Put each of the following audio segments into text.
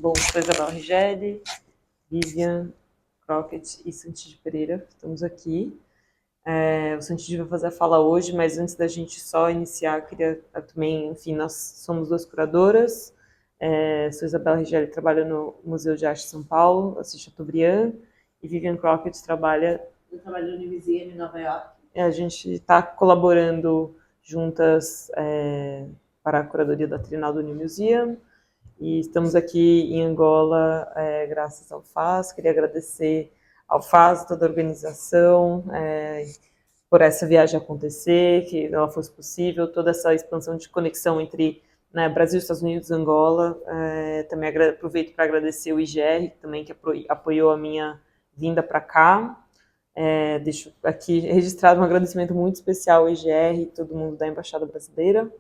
Bom, sou Isabela Rigeli, Vivian Crockett e Santídio Pereira, estamos aqui. O Santídio vai fazer a fala hoje, mas antes da gente só iniciar, queria também, enfim, nós somos duas curadoras. Sou Isabela Rigeli, trabalho no Museu de Arte de São Paulo, assisto Chateaubriand, e Vivian Crockett Eu trabalho no Museum em Nova York. A gente está colaborando juntas para a curadoria da Trienal do New Museum. E estamos aqui em Angola graças ao FAS. Queria agradecer ao FAS, toda a organização, por essa viagem acontecer, que ela fosse possível, toda essa expansão de conexão entre Brasil, Estados Unidos e Angola. Também aproveito para agradecer o IGR, também, que apoiou a minha vinda para cá. Deixo aqui registrado um agradecimento muito especial ao IGR e todo mundo da Embaixada Brasileira.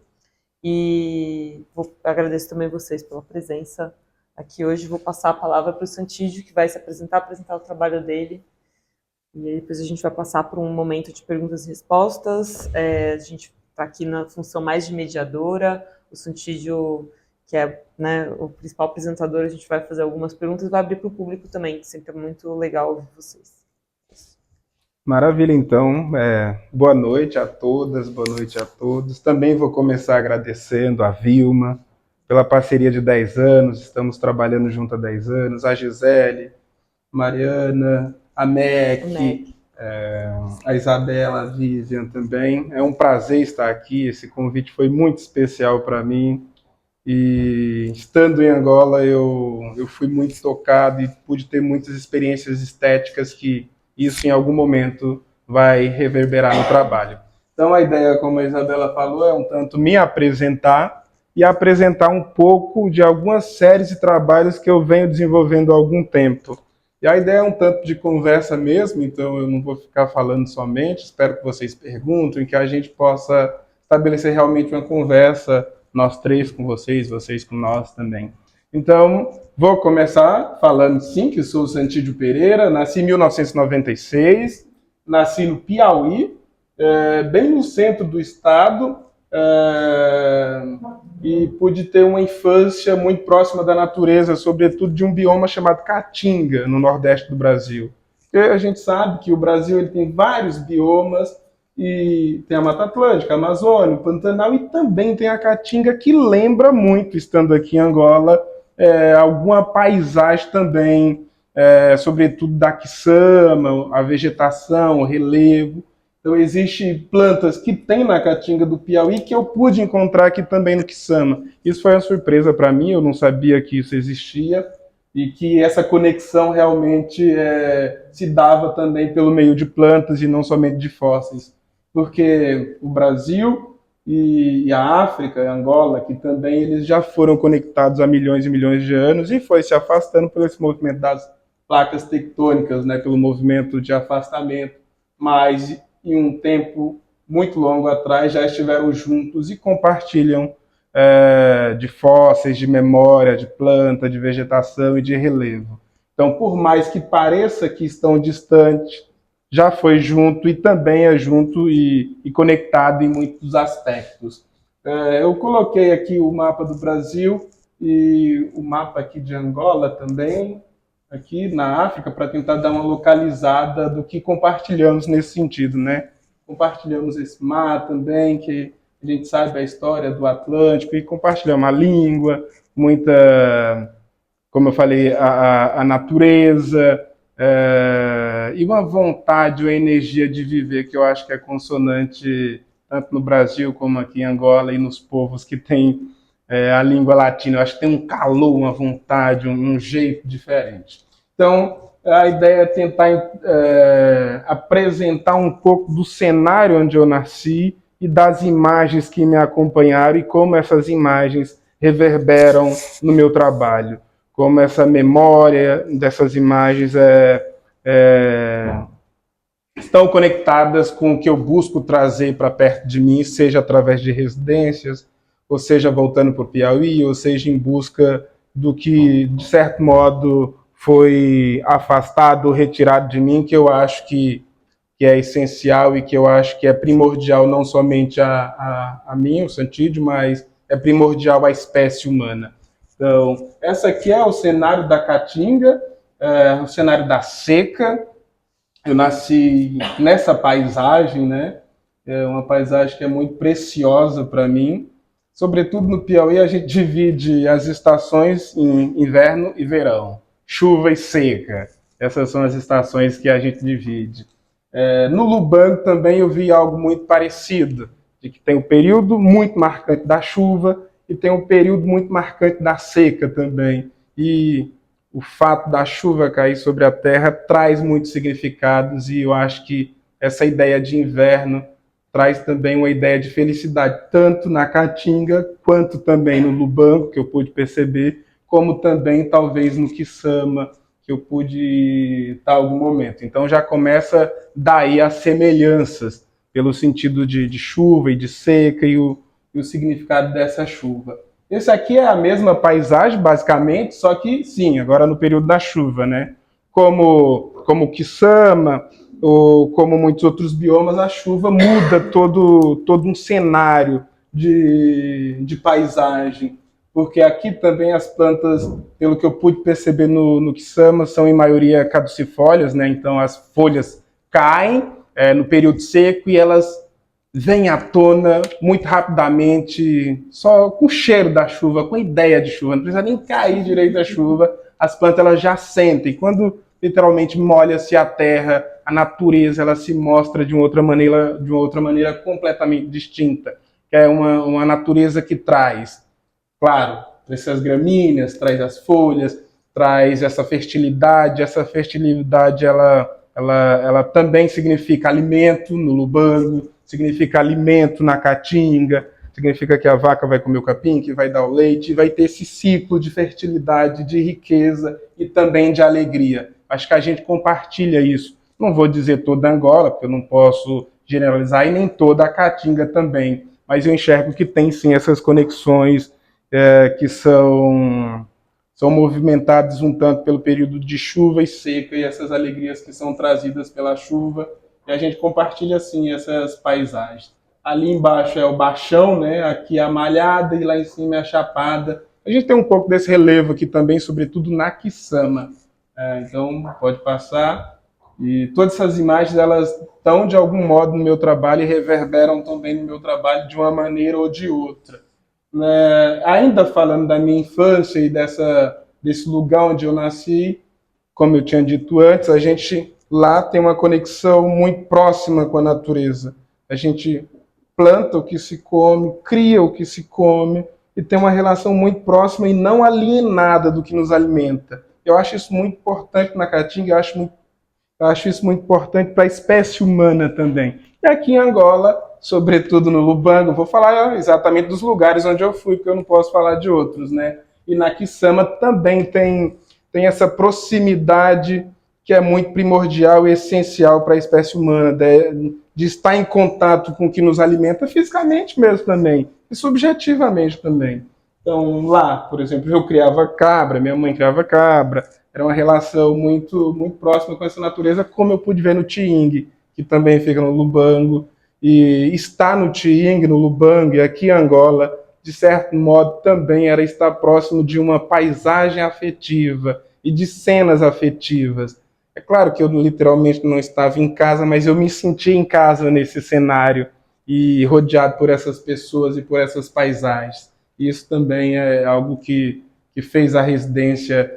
E agradeço também vocês pela presença aqui hoje. Vou passar a palavra para o Santídio, que vai se apresentar o trabalho dele. E aí depois a gente vai passar por um momento de perguntas e respostas. A gente está aqui na função mais de mediadora. O Santídio, que é o principal apresentador, a gente vai fazer algumas perguntas e vai abrir para o público também, que sempre é muito legal ouvir vocês. Maravilha, então. Boa noite a todas, boa noite a todos. Também vou começar agradecendo a Vilma pela parceria de 10 anos, estamos trabalhando junto há 10 anos, a Gisele, Mariana, a Mec, a Isabela, a Vivian também. É um prazer estar aqui, esse convite foi muito especial para mim. E estando em Angola, eu fui muito tocado e pude ter muitas experiências estéticas que isso em algum momento vai reverberar no trabalho. Então a ideia, como a Isabela falou, é um tanto me apresentar e apresentar um pouco de algumas séries de trabalhos que eu venho desenvolvendo há algum tempo. E a ideia é um tanto de conversa mesmo, então eu não vou ficar falando somente, espero que vocês perguntem, que a gente possa estabelecer realmente uma conversa, nós três com vocês, vocês com nós também. Então, vou começar falando, sim, que sou o Santídio Pereira, nasci em 1996, nasci no Piauí, bem no centro do estado, e pude ter uma infância muito próxima da natureza, sobretudo de um bioma chamado Caatinga, no nordeste do Brasil. Porque a gente sabe que o Brasil ele tem vários biomas, e tem a Mata Atlântica, a Amazônia, o Pantanal, e também tem a Caatinga, que lembra muito, estando aqui em Angola, alguma paisagem também, sobretudo da quiçama, a vegetação, o relevo. Então, existem plantas que tem na Caatinga do Piauí que eu pude encontrar aqui também no quiçama. Isso foi uma surpresa para mim, eu não sabia que isso existia e que essa conexão realmente se dava também pelo meio de plantas e não somente de fósseis. Porque o Brasil e a África, a Angola, que também eles já foram conectados há milhões e milhões de anos e foi se afastando por esse movimento das placas tectônicas, pelo movimento de afastamento, mas em um tempo muito longo atrás já estiveram juntos e compartilham de fósseis, de memória, de planta, de vegetação e de relevo. Então, por mais que pareça que estão distantes, já foi junto e também é junto e conectado em muitos aspectos. Eu coloquei aqui o mapa do Brasil e o mapa aqui de Angola também, aqui na África, para tentar dar uma localizada do que compartilhamos nesse sentido, Compartilhamos esse mar também, que a gente sabe a história do Atlântico, e compartilhamos a língua, muita, como eu falei, a natureza, e uma vontade, uma energia de viver que eu acho que é consonante tanto no Brasil como aqui em Angola e nos povos que têm a língua latina. Eu acho que tem um calor, uma vontade, um jeito diferente. Então, a ideia é tentar apresentar um pouco do cenário onde eu nasci e das imagens que me acompanharam e como essas imagens reverberam no meu trabalho. Como essa memória dessas imagens estão conectadas com o que eu busco trazer para perto de mim, seja através de residências, ou seja voltando para o Piauí, ou seja em busca do que, de certo modo, foi afastado, retirado de mim, que eu acho que é essencial e que eu acho que é primordial não somente a mim, o Santídio, mas é primordial à espécie humana. Então, essa aqui é o cenário da Caatinga, o cenário da seca. Eu nasci nessa paisagem, né? É uma paisagem que é muito preciosa para mim. Sobretudo no Piauí, a gente divide as estações em inverno e verão, chuva e seca. Essas são as estações que a gente divide. No Lubango também eu vi algo muito parecido, de que tem um período muito marcante da chuva e tem um período muito marcante da seca também. E o fato da chuva cair sobre a terra traz muitos significados e eu acho que essa ideia de inverno traz também uma ideia de felicidade, tanto na Caatinga, quanto também no Lubango, que eu pude perceber, como também talvez no Quissama, que eu pude estar em algum momento. Então já começa daí as semelhanças, pelo sentido de chuva e de seca e o significado dessa chuva. Esse aqui é a mesma paisagem, basicamente, só que, sim, agora no período da chuva, né? Como o Quissama, ou como muitos outros biomas, a chuva muda todo um cenário de paisagem. Porque aqui também as plantas, pelo que eu pude perceber no Quissama, são em maioria caducifólias, né? Então as folhas caem no período seco e elas vêm à tona muito rapidamente, só com o cheiro da chuva, com a ideia de chuva. Não precisa nem cair direito a chuva, as plantas elas já sentem. Quando literalmente molha-se a terra, a natureza ela se mostra de uma outra maneira completamente distinta. Que é uma natureza que traz, claro, essas gramíneas, traz as folhas, traz essa fertilidade ela também significa alimento no Lubango, significa alimento na Caatinga, significa que a vaca vai comer o capim, que vai dar o leite, vai ter esse ciclo de fertilidade, de riqueza e também de alegria. Acho que a gente compartilha isso. Não vou dizer toda Angola, porque eu não posso generalizar, e nem toda a Caatinga também, mas eu enxergo que tem sim essas conexões que são movimentadas um tanto pelo período de chuva e seca e essas alegrias que são trazidas pela chuva, e a gente compartilha assim essas paisagens. Ali embaixo é o Baixão, né? Aqui a Malhada e lá em cima é a Chapada. A gente tem um pouco desse relevo aqui também, sobretudo na Quissama. Então pode passar. E todas essas imagens elas estão de algum modo no meu trabalho e reverberam também no meu trabalho de uma maneira ou de outra. Ainda falando da minha infância e desse lugar onde eu nasci, como eu tinha dito antes, a gente lá tem uma conexão muito próxima com a natureza. A gente planta o que se come, cria o que se come e tem uma relação muito próxima e não alienada do que nos alimenta. Eu acho isso muito importante na Caatinga, eu acho isso muito importante para a espécie humana também. E aqui em Angola, sobretudo no Lubango, vou falar exatamente dos lugares onde eu fui, porque eu não posso falar de outros, né? E na Quissama também tem essa proximidade que é muito primordial e essencial para a espécie humana, de estar em contato com o que nos alimenta fisicamente mesmo também, e subjetivamente também. Então, lá, por exemplo, eu criava cabra, minha mãe criava cabra, era uma relação muito, muito próxima com essa natureza, como eu pude ver no Tiingue, que também fica no Lubango, e estar no Tiingue, no Lubango e aqui em Angola, de certo modo, também era estar próximo de uma paisagem afetiva e de cenas afetivas. É claro que eu literalmente não estava em casa, mas eu me senti em casa nesse cenário e rodeado por essas pessoas e por essas paisagens. Isso também é algo que fez a residência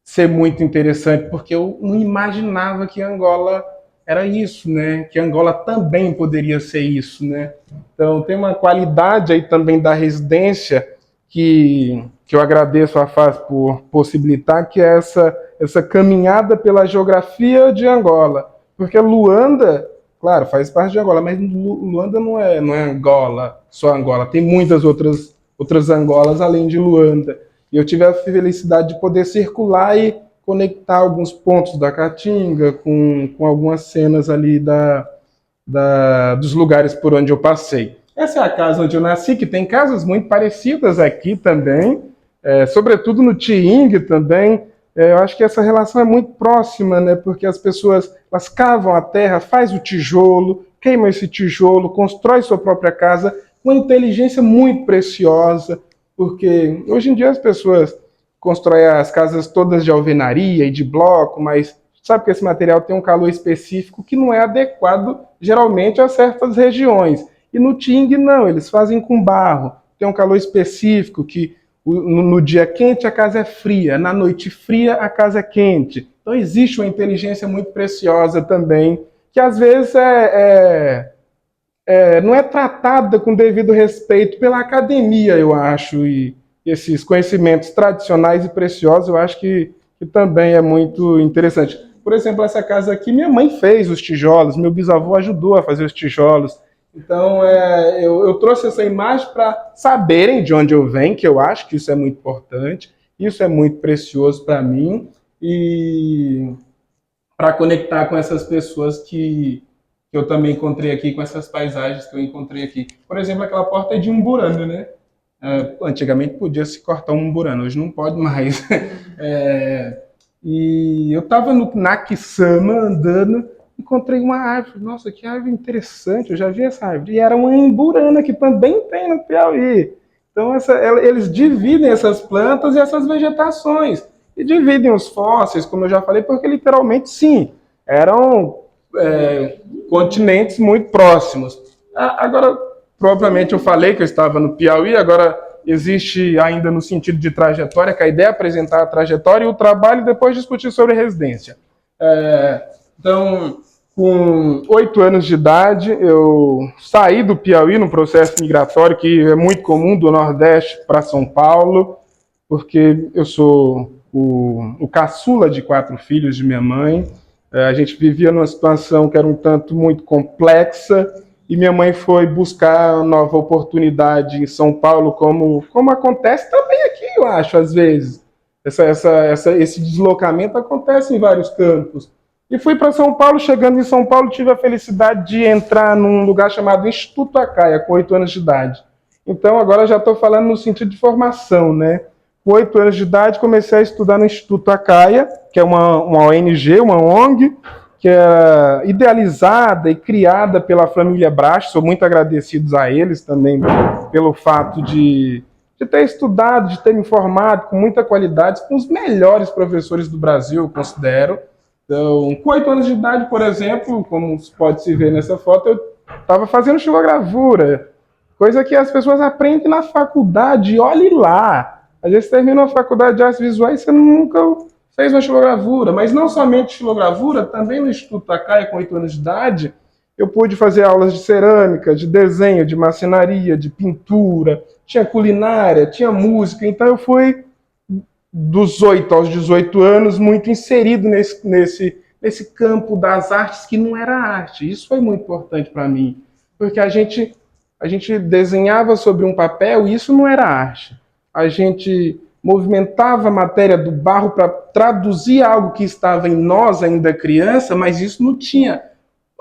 ser muito interessante, porque eu não imaginava que Angola era isso, né? Que Angola também poderia ser isso, né? Então tem uma qualidade aí também da residência que eu agradeço a FAS por possibilitar, que é essa caminhada pela geografia de Angola. Porque Luanda, claro, faz parte de Angola, mas Luanda não é Angola, só Angola. Tem muitas outras Angolas além de Luanda. E eu tive a felicidade de poder circular e conectar alguns pontos da Caatinga com algumas cenas ali dos lugares por onde eu passei. Essa é a casa onde eu nasci, que tem casas muito parecidas aqui também, sobretudo no Tiingue também. Eu acho que essa relação é muito próxima, né? Porque as pessoas elas cavam a terra, faz o tijolo, queima esse tijolo, constrói sua própria casa com uma inteligência muito preciosa. porque hoje em dia as pessoas constroem as casas todas de alvenaria e de bloco, mas sabe que esse material tem um calor específico que não é adequado geralmente a certas regiões. E no Ting não, eles fazem com barro, tem um calor específico que no dia quente a casa é fria, na noite fria a casa é quente. Então existe uma inteligência muito preciosa também, que às vezes não é tratada com devido respeito pela academia, eu acho, e esses conhecimentos tradicionais e preciosos, eu acho que também é muito interessante. Por exemplo, essa casa aqui, minha mãe fez os tijolos, meu bisavô ajudou a fazer os tijolos. Então, eu trouxe essa imagem para saberem de onde eu venho, que eu acho que isso é muito importante, isso é muito precioso para mim, e para conectar com essas pessoas que eu também encontrei aqui, com essas paisagens que eu encontrei aqui. Por exemplo, aquela porta é de umburano, né? Antigamente podia se cortar um umburano, hoje não pode mais. E eu estava no Nakisama andando, encontrei uma árvore. Nossa, que árvore interessante, eu já vi essa árvore. E era uma imburana, que também tem no Piauí. Então, eles dividem essas plantas e essas vegetações. E dividem os fósseis, como eu já falei, porque literalmente, sim, eram continentes muito próximos. Agora, provavelmente eu falei que eu estava no Piauí, agora existe ainda no sentido de trajetória, que a ideia é apresentar a trajetória e o trabalho e depois discutir sobre residência. Então, com 8 anos de idade, eu saí do Piauí num processo migratório que é muito comum do Nordeste para São Paulo, porque eu sou o caçula de 4 filhos de minha mãe. A gente vivia numa situação que era um tanto muito complexa, e minha mãe foi buscar uma nova oportunidade em São Paulo, como acontece também aqui, eu acho, às vezes. Esse deslocamento acontece em vários campos. E fui para São Paulo. Chegando em São Paulo, tive a felicidade de entrar num lugar chamado Instituto Acaia, com 8 anos de idade. Então, agora já estou falando no sentido de formação, né? Com 8 anos de idade, comecei a estudar no Instituto Acaia, que é uma ONG, uma ONG, que é idealizada e criada pela família Brach. Sou muito agradecido a eles também pelo fato de ter estudado, de ter me formado com muita qualidade, com os melhores professores do Brasil, eu considero. Então, com 8 anos de idade, por exemplo, como pode se ver nessa foto, eu estava fazendo xilogravura, coisa que as pessoas aprendem na faculdade, olhe lá. Às vezes você termina uma faculdade de artes visuais e você nunca fez uma xilogravura, mas não somente xilogravura, também no Instituto Acaia, com 8 anos de idade, eu pude fazer aulas de cerâmica, de desenho, de marcenaria, de pintura, tinha culinária, tinha música. Então eu fui, dos 8 aos 18 anos, muito inserido nesse campo das artes que não era arte. Isso foi muito importante para mim, porque a gente desenhava sobre um papel e isso não era arte. A gente movimentava a matéria do barro para traduzir algo que estava em nós ainda criança, mas isso não tinha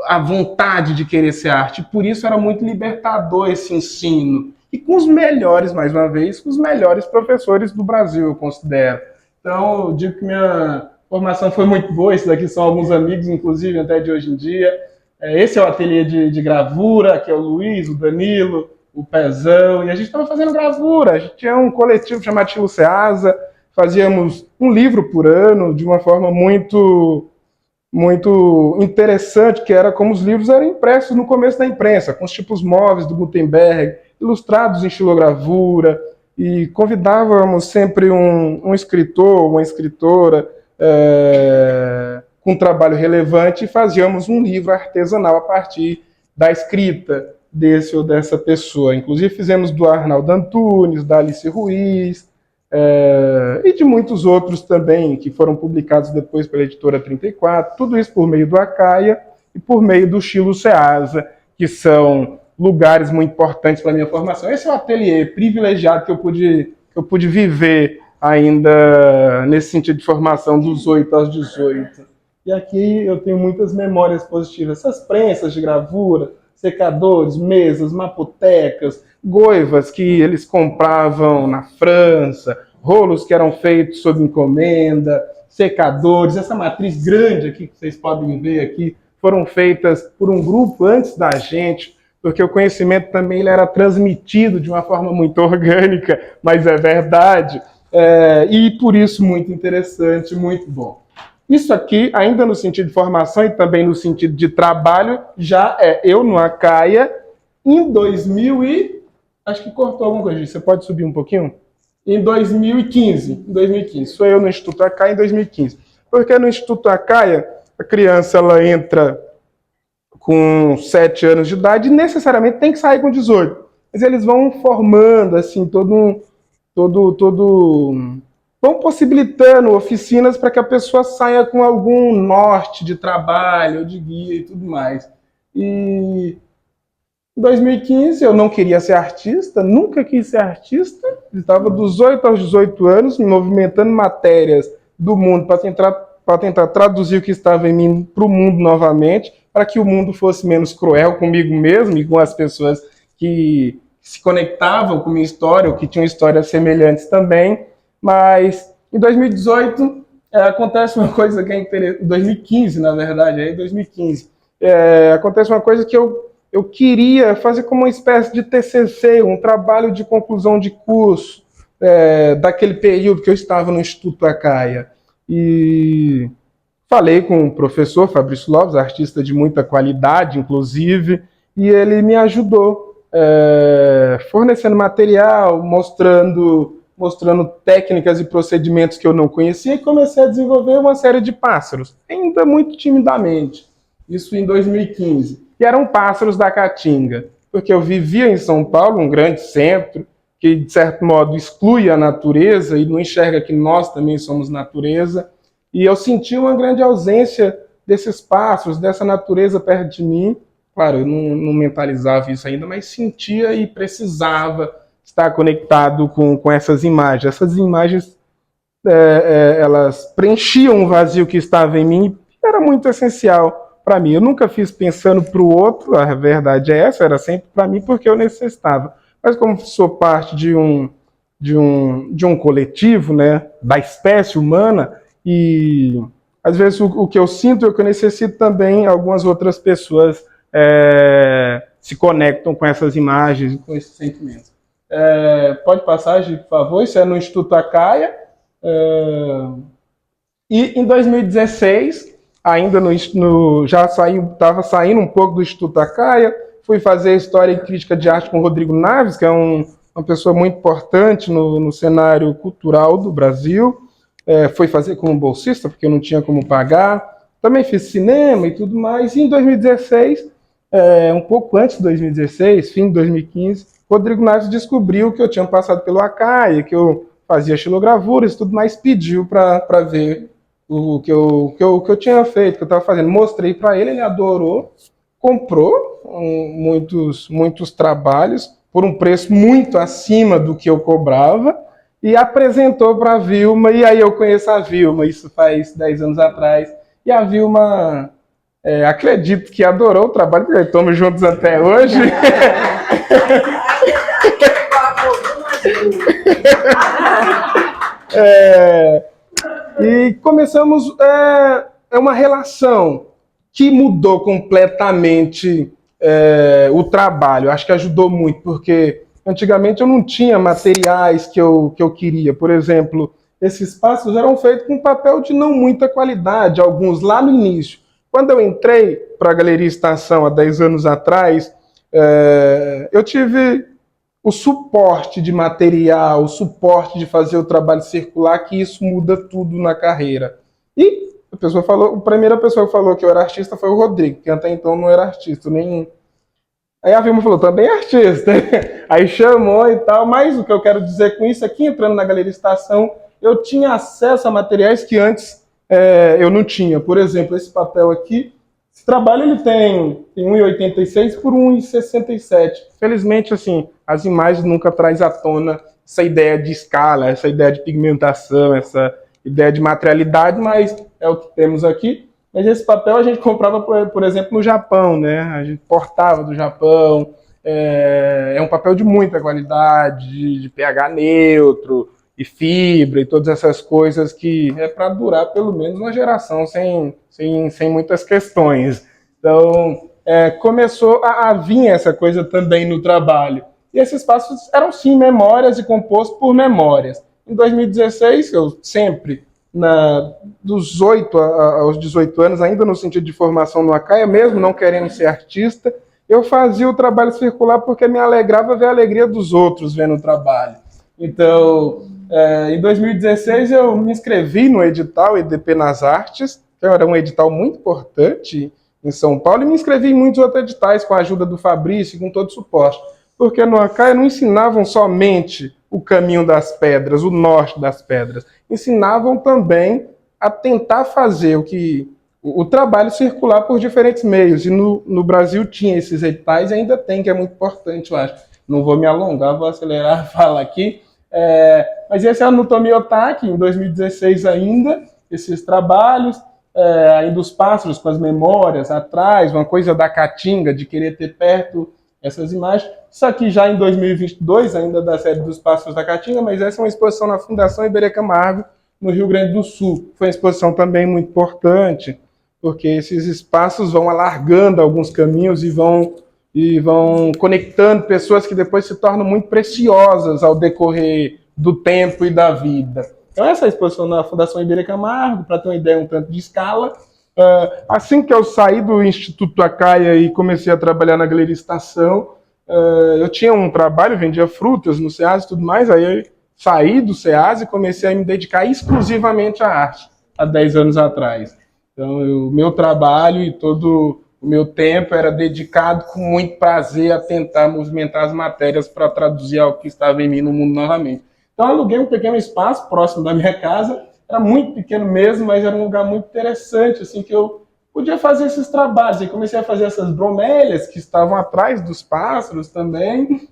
a vontade de querer ser arte. Por isso era muito libertador esse ensino. E com os melhores, mais uma vez, com os melhores professores do Brasil, eu considero. Então, eu digo que minha formação foi muito boa. Esses daqui são alguns amigos, inclusive, até de hoje em dia. Esse é o ateliê de gravura, que é o Luiz, o Danilo, o Pezão, e a gente estava fazendo gravura. A gente tinha um coletivo chamado Chilo Ceasa, fazíamos um livro por ano, de uma forma muito interessante, que era como os livros eram impressos no começo da imprensa, com os tipos móveis do Gutenberg, ilustrados em xilogravura, e convidávamos sempre um escritor, uma escritora, com um trabalho relevante, e fazíamos um livro artesanal a partir da escrita desse ou dessa pessoa. Inclusive fizemos do Arnaldo Antunes, da Alice Ruiz, e de muitos outros também, que foram publicados depois pela editora 34, tudo isso por meio do Acaia e por meio do Chilo Ceasa, que são lugares muito importantes para a minha formação. Esse é o ateliê privilegiado que eu pude viver ainda nesse sentido de formação dos 8 aos 18. E aqui eu tenho muitas memórias positivas. Essas prensas de gravura, secadores, mesas, mapotecas, goivas que eles compravam na França, rolos que eram feitos sob encomenda, secadores. Essa matriz grande aqui que vocês podem ver aqui foram feitas por um grupo antes da gente, porque o conhecimento também ele era transmitido de uma forma muito orgânica, mas é verdade, e por isso muito interessante, muito bom. Isso aqui, ainda no sentido de formação e também no sentido de trabalho, já é eu no Acaia, em 2000 e... Acho que cortou alguma coisa, você pode subir um pouquinho? Em 2015. Sou eu no Instituto Acaia em 2015. Porque no Instituto Acaia, a criança ela entra com 7 anos de idade e necessariamente tem que sair com 18. Mas eles vão formando, assim, vão possibilitando oficinas para que a pessoa saia com algum norte de trabalho, de guia e tudo mais. E em 2015 eu não queria ser artista, nunca quis ser artista, estava dos 8 aos 18 anos me movimentando matérias do mundo para tentar traduzir o que estava em mim para o mundo novamente, para que o mundo fosse menos cruel comigo mesmo e com as pessoas que se conectavam com minha história, ou que tinham histórias semelhantes também. Mas em 2018 acontece uma coisa que é interessante, 2015 na verdade, aí 2015, acontece uma coisa que eu queria fazer como uma espécie de TCC, um trabalho de conclusão de curso daquele período que eu estava no Instituto Acaia. E falei com o professor Fabrício Lopes, artista de muita qualidade, inclusive, e ele me ajudou, fornecendo material, mostrando técnicas e procedimentos que eu não conhecia, e comecei a desenvolver uma série de pássaros, ainda muito timidamente. Isso em 2015. E eram pássaros da Caatinga, porque eu vivia em São Paulo, um grande centro, que de certo modo exclui a natureza e não enxerga que nós também somos natureza, e eu senti uma grande ausência desses pássaros, dessa natureza perto de mim. Claro, eu não mentalizava isso ainda, mas sentia e precisava estar conectado com essas imagens. Essas imagens, elas preenchiam um vazio que estava em mim e era muito essencial para mim. Eu nunca fiz pensando para o outro, a verdade é essa, era sempre para mim porque eu necessitava. Mas como sou parte de um coletivo, né, da espécie humana, e às vezes o que eu sinto é o que eu necessito também, algumas outras pessoas se conectam com essas imagens e com esses sentimentos. Pode passar, Gi, por favor, isso é no Instituto Acaia. E em 2016, ainda já estava saindo um pouco do Instituto Acaia, fui fazer História e Crítica de Arte com o Rodrigo Naves, que é uma pessoa muito importante no cenário cultural do Brasil. Fui fazer como bolsista, porque eu não tinha como pagar. Também fiz cinema e tudo mais. E em 2016, um pouco antes de 2016, fim de 2015, Rodrigo Naves descobriu que eu tinha passado pelo Acaia, que eu fazia xilogravuras e tudo mais, pediu para ver o que eu tinha feito, que eu estava fazendo. Mostrei para ele, ele adorou, comprou muitos trabalhos por um preço muito acima do que eu cobrava e apresentou para a Vilma, e aí eu conheço a Vilma, isso faz 10 anos atrás, e a Vilma, acredito que adorou o trabalho, porque estamos juntos até hoje. E começamos uma relação que mudou completamente o trabalho. Acho que ajudou muito, porque antigamente eu não tinha materiais que eu queria. Por exemplo, esses passos eram feitos com papel de não muita qualidade, alguns lá no início. Quando eu entrei para a Galeria Estação há 10 anos atrás, eu tive o suporte de material, o suporte de fazer o trabalho circular, que isso muda tudo na carreira. E a primeira pessoa que falou que eu era artista foi o Rodrigo, que até então não era artista, nem... Aí a Vilma falou, também é artista. Aí chamou e tal, mas o que eu quero dizer com isso é que entrando na Galeria Estação, eu tinha acesso a materiais que antes eu não tinha. Por exemplo, esse papel aqui, esse trabalho ele tem 1,86 por 1,67. Felizmente, assim, as imagens nunca trazem à tona essa ideia de escala, essa ideia de pigmentação, essa ideia de materialidade, mas é o que temos aqui. Mas esse papel a gente comprava, por exemplo, no Japão, né? A gente importava do Japão. É um papel de muita qualidade, de pH neutro, e fibra, e todas essas coisas que é para durar pelo menos uma geração sem muitas questões. Então, começou a vir essa coisa também no trabalho. E esses passos eram, sim, memórias e compostos por memórias. Em 2016, eu sempre, dos 8 aos 18 anos, ainda no sentido de formação no Acaia, mesmo não querendo ser artista, eu fazia o trabalho circular porque me alegrava ver a alegria dos outros vendo o trabalho. Então, em 2016, eu me inscrevi no edital EDP nas Artes, que era um edital muito importante em São Paulo, e me inscrevi em muitos outros editais com a ajuda do Fabrício, com todo o suporte. Porque no Acaia não ensinavam somente o caminho das pedras, o norte das pedras. Ensinavam também a tentar fazer o trabalho circular por diferentes meios. E no Brasil tinha esses editais e ainda tem, que é muito importante, eu acho. Não vou me alongar, vou acelerar a fala aqui. Mas esse ano no Tomiotaki, em 2016 ainda, esses trabalhos, ainda os pássaros com as memórias atrás, uma coisa da Caatinga, de querer ter perto essas imagens. Isso aqui já em 2022, ainda da série dos Pássaros da Caatinga, mas essa é uma exposição na Fundação Iberê Camargo, no Rio Grande do Sul. Foi uma exposição também muito importante, porque esses espaços vão alargando alguns caminhos e vão conectando pessoas que depois se tornam muito preciosas ao decorrer do tempo e da vida. Então essa é a exposição na Fundação Iberê Camargo, para ter uma ideia um tanto de escala. Assim que eu saí do Instituto Acaia e comecei a trabalhar na Galeria Estação, eu tinha um trabalho, vendia frutas no SEAS e tudo mais, aí eu saí do SEAS e comecei a me dedicar exclusivamente à arte, há 10 anos atrás. Então, o meu trabalho e todo o meu tempo era dedicado com muito prazer a tentar movimentar as matérias para traduzir algo que estava em mim no mundo novamente. Então, aluguei um pequeno espaço próximo da minha casa, era muito pequeno mesmo, mas era um lugar muito interessante, assim, que eu podia fazer esses trabalhos. E comecei a fazer essas bromélias que estavam atrás dos pássaros também.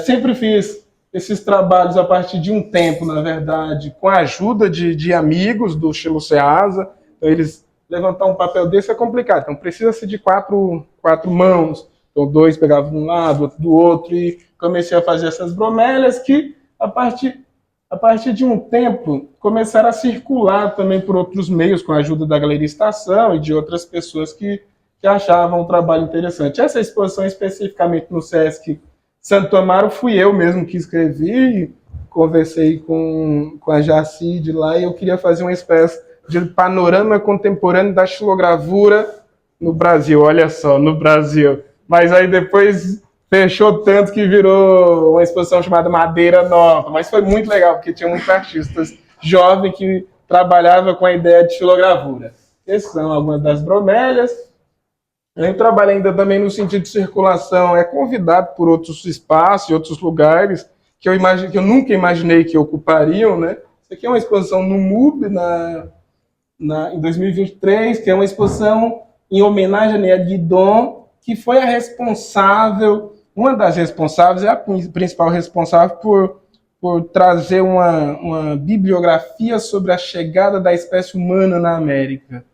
Sempre fiz esses trabalhos a partir de um tempo, na verdade, com a ajuda de amigos do estilo Ceasa. Então, eles levantar um papel desse é complicado. Então, precisa-se de quatro mãos. Então, 2 pegavam de um lado, outro do outro, e comecei a fazer essas bromélias que, a partir de um tempo, começaram a circular também por outros meios, com a ajuda da Galeria Estação e de outras pessoas que achavam o trabalho interessante. Essa exposição, especificamente no Sesc Santo Amaro, fui eu mesmo que escrevi, conversei com a Jaci de lá, e eu queria fazer uma espécie de panorama contemporâneo da xilogravura no Brasil. Olha só, no Brasil. Mas aí depois fechou tanto que virou uma exposição chamada Madeira Nova. Mas foi muito legal, porque tinha muitos artistas jovens que trabalhavam com a ideia de xilogravura. Essas são algumas das bromélias. Eu trabalho ainda também no sentido de circulação, convidado por outros espaços e outros lugares que eu nunca imaginei que ocupariam, né? Isso aqui é uma exposição no MUB, em 2023, que é uma exposição em homenagem a Néa Guidon, que foi a responsável, uma das responsáveis, é a principal responsável por trazer uma bibliografia sobre a chegada da espécie humana na América.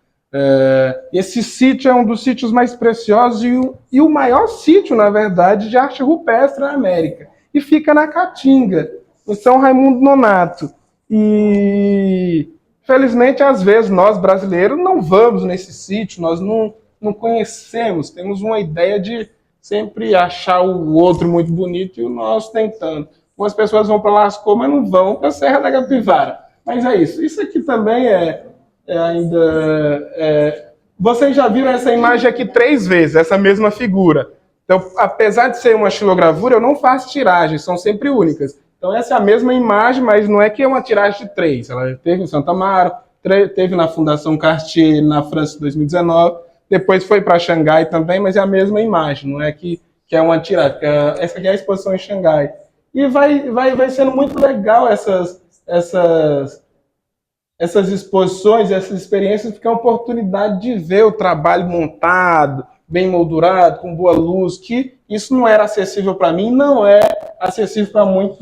Esse sítio é um dos sítios mais preciosos e o maior sítio, na verdade, de arte rupestre na América. E fica na Caatinga, em São Raimundo Nonato. E, felizmente, às vezes, nós brasileiros não vamos nesse sítio, nós não conhecemos, temos uma ideia de sempre achar o outro muito bonito e o nosso tem tanto. Algumas pessoas vão para Lascaux, mas não vão para a Serra da Capivara. Mas é isso. Isso aqui também vocês já viram essa imagem aqui 3 vezes, essa mesma figura. Então, apesar de ser uma xilogravura, eu não faço tiragens, são sempre únicas. Então, essa é a mesma imagem, mas não é que é uma tiragem de 3. Ela teve em Santo Amaro, teve na Fundação Cartier, na França, em 2019, depois foi para Xangai também, mas é a mesma imagem, não é que é uma tiragem. Essa aqui é a exposição em Xangai. E vai sendo muito legal essas exposições, essas experiências, porque é uma oportunidade de ver o trabalho montado, bem moldurado, com boa luz, que isso não era acessível para mim, não é acessível para muitos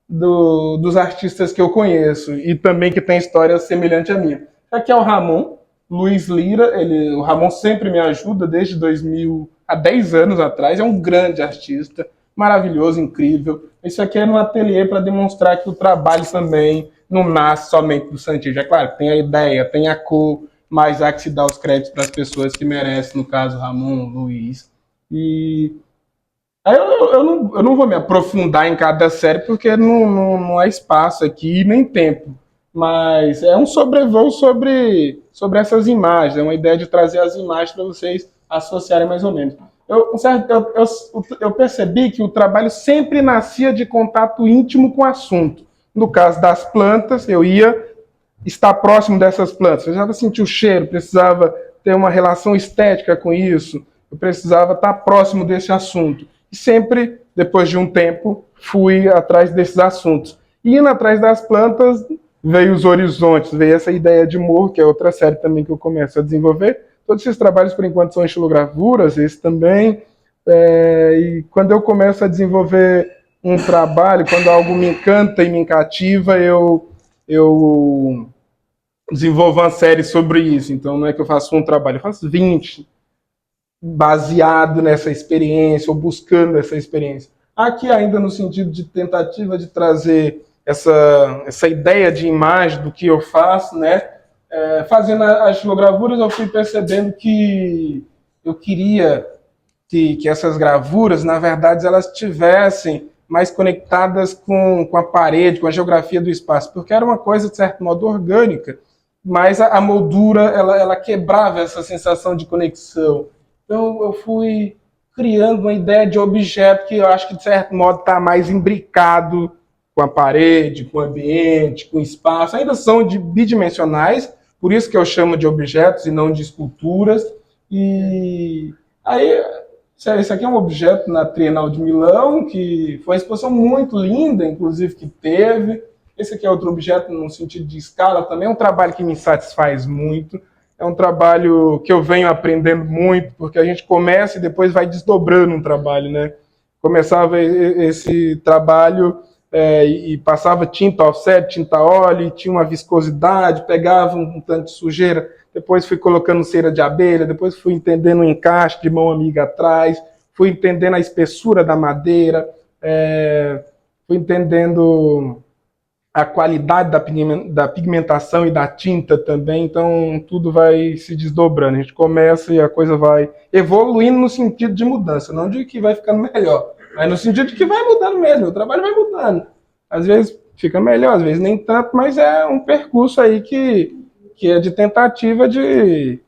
dos artistas que eu conheço, e também que tem história semelhante à minha. Aqui é o Ramon, Luiz Lira, o Ramon sempre me ajuda, desde 2000, há 10 anos atrás, é um grande artista, maravilhoso, incrível. Isso aqui é no ateliê para demonstrar que o trabalho também não nasce somente do Santíssimo. É claro, tem a ideia, tem a cor, mas há que se dar os créditos para as pessoas que merecem, no caso Ramon, Luiz. E aí eu não vou me aprofundar em cada série, porque não há espaço aqui, nem tempo. Mas é um sobrevoo sobre essas imagens, é uma ideia de trazer as imagens para vocês associarem mais ou menos. Eu percebi que o trabalho sempre nascia de contato íntimo com o assunto. No caso das plantas, eu ia estar próximo dessas plantas, eu precisava sentir o cheiro, precisava ter uma relação estética com isso, eu precisava estar próximo desse assunto. E sempre, depois de um tempo, fui atrás desses assuntos. E indo atrás das plantas, veio os horizontes, veio essa ideia de morro, que é outra série também que eu começo a desenvolver. Todos esses trabalhos, por enquanto, são estilogravuras, esse também. E quando eu começo a desenvolver um trabalho, quando algo me encanta e me cativa, eu desenvolvo uma série sobre isso. Então, não é que eu faço um trabalho, eu faço 20, baseado nessa experiência, ou buscando essa experiência. Aqui ainda no sentido de tentativa de trazer essa ideia de imagem do que eu faço, né? Fazendo as estilogravuras, eu fui percebendo que eu queria que essas gravuras, na verdade, elas estivessem mais conectadas com a parede, com a geografia do espaço, porque era uma coisa, de certo modo, orgânica, mas a moldura, ela quebrava essa sensação de conexão. Então, eu fui criando uma ideia de objeto que eu acho que, de certo modo, está mais imbricado com a parede, com o ambiente, com o espaço. Ainda são bidimensionais, por isso que eu chamo de objetos e não de esculturas. E aí, esse aqui é um objeto na Trienal de Milão, que foi uma exposição muito linda, inclusive, que teve. Esse aqui é outro objeto no sentido de escala também, é um trabalho que me satisfaz muito. É um trabalho que eu venho aprendendo muito, porque a gente começa e depois vai desdobrando um trabalho, né? Começava esse trabalho e passava tinta offset, tinta óleo, tinha uma viscosidade, pegava um tanto de sujeira, depois fui colocando cera de abelha, depois fui entendendo o encaixe de mão amiga atrás, fui entendendo a espessura da madeira, fui entendendo a qualidade da pigmentação e da tinta também, então tudo vai se desdobrando. A gente começa e a coisa vai evoluindo no sentido de mudança, não de que vai ficando melhor, mas no sentido de que vai mudando mesmo, o trabalho vai mudando. Às vezes fica melhor, às vezes nem tanto, mas é um percurso aí que é de tentativa de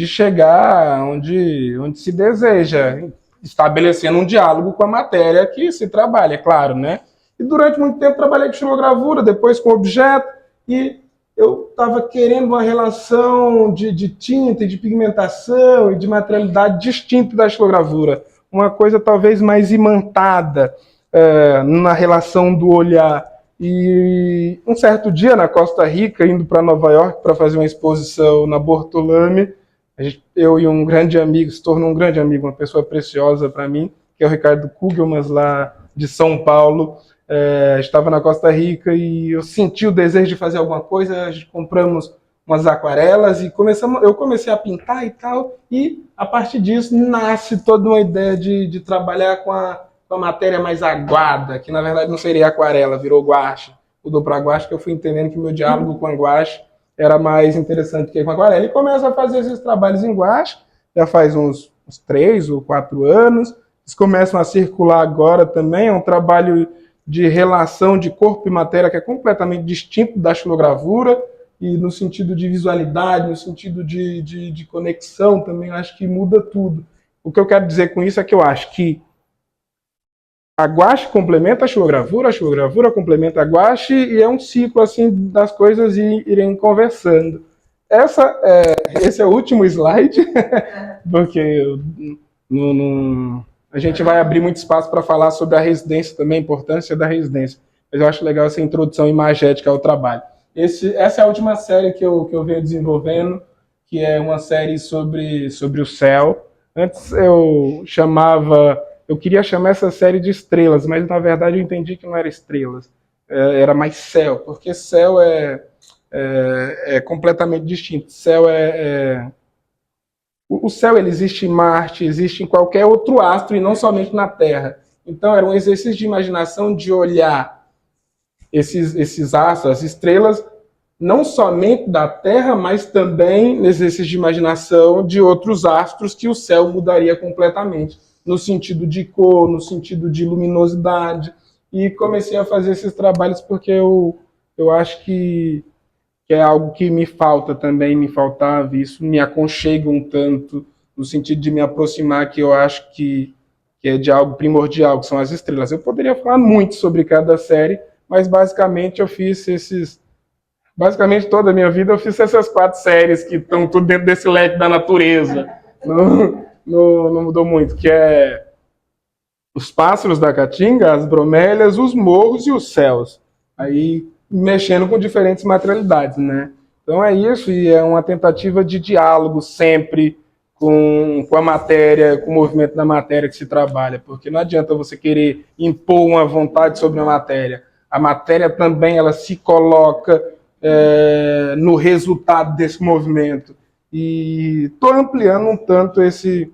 chegar onde se deseja, estabelecendo um diálogo com a matéria que se trabalha, é claro, né? E durante muito tempo trabalhei com estilogravura, depois com objeto, e eu estava querendo uma relação de tinta e de pigmentação e de materialidade distinta da estilogravura. Uma coisa talvez mais imantada na relação do olhar. E um certo dia, na Costa Rica, indo para Nova York para fazer uma exposição na Bortolame, eu e um grande amigo, se tornou um grande amigo, uma pessoa preciosa para mim, que é o Ricardo Kugelmans, lá de São Paulo. Estava na Costa Rica e eu senti o desejo de fazer alguma coisa, a gente compramos umas aquarelas e eu comecei a pintar e tal, e a partir disso nasce toda uma ideia de trabalhar com a matéria mais aguada, que na verdade não seria aquarela, virou guache, mudou para guache, que eu fui entendendo que meu diálogo com a guache era mais interessante que com a aquarela, e começa a fazer esses trabalhos em guache, já faz uns 3 ou 4 anos, eles começam a circular agora também, é um trabalho de relação de corpo e matéria que é completamente distinto da estilogravura, e no sentido de visualidade, no sentido de conexão também, acho que muda tudo. O que eu quero dizer com isso é que eu acho que a guache complementa a estilogravura complementa a guache, e é um ciclo assim das coisas irem conversando. Esse é o último slide, porque a gente vai abrir muito espaço para falar sobre a residência também, a importância da residência. Mas eu acho legal essa introdução imagética ao trabalho. Essa é a última série que eu venho desenvolvendo, que é uma série sobre o céu. Antes eu queria chamar essa série de estrelas, mas na verdade eu entendi que não era estrelas, era mais céu, porque céu é completamente distinto. O céu ele existe em Marte, existe em qualquer outro astro e não somente na Terra. Então era um exercício de imaginação de olhar esses astros, as estrelas, não somente da Terra, mas também exercício de imaginação de outros astros que o céu mudaria completamente, no sentido de cor, no sentido de luminosidade. E comecei a fazer esses trabalhos porque eu acho que é algo que me falta também, me faltava, isso me aconchega um tanto, no sentido de me aproximar, que eu acho que é de algo primordial, que são as estrelas. Eu poderia falar muito sobre cada série, mas basicamente eu fiz esses. Basicamente toda a minha vida eu fiz essas 4 séries que estão tudo dentro desse leque da natureza. Não mudou muito, que é os pássaros da Caatinga, as bromélias, os morros e os céus. Aí mexendo com diferentes materialidades, né? Então é isso, e é uma tentativa de diálogo sempre com a matéria, com o movimento da matéria que se trabalha, porque não adianta você querer impor uma vontade sobre a matéria. A matéria também ela se coloca no resultado desse movimento. E estou ampliando um tanto esse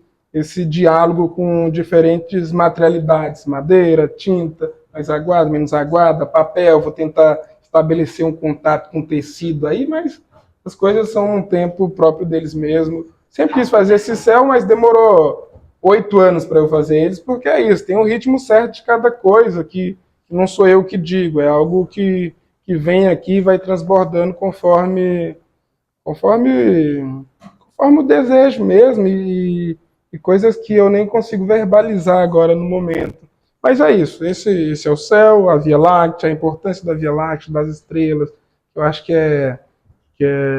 diálogo com diferentes materialidades, madeira, tinta, mais aguada, menos aguada, papel, vou tentar estabelecer um contato com tecido aí, mas as coisas são um tempo próprio deles mesmo. Sempre quis fazer esse céu, mas demorou 8 anos para eu fazer eles, porque é isso, tem um ritmo certo de cada coisa, que não sou eu que digo, é algo que vem aqui e vai transbordando conforme o desejo mesmo, e coisas que eu nem consigo verbalizar agora no momento. Mas é isso, esse é o céu, a Via Láctea, a importância da Via Láctea, das estrelas. Eu acho que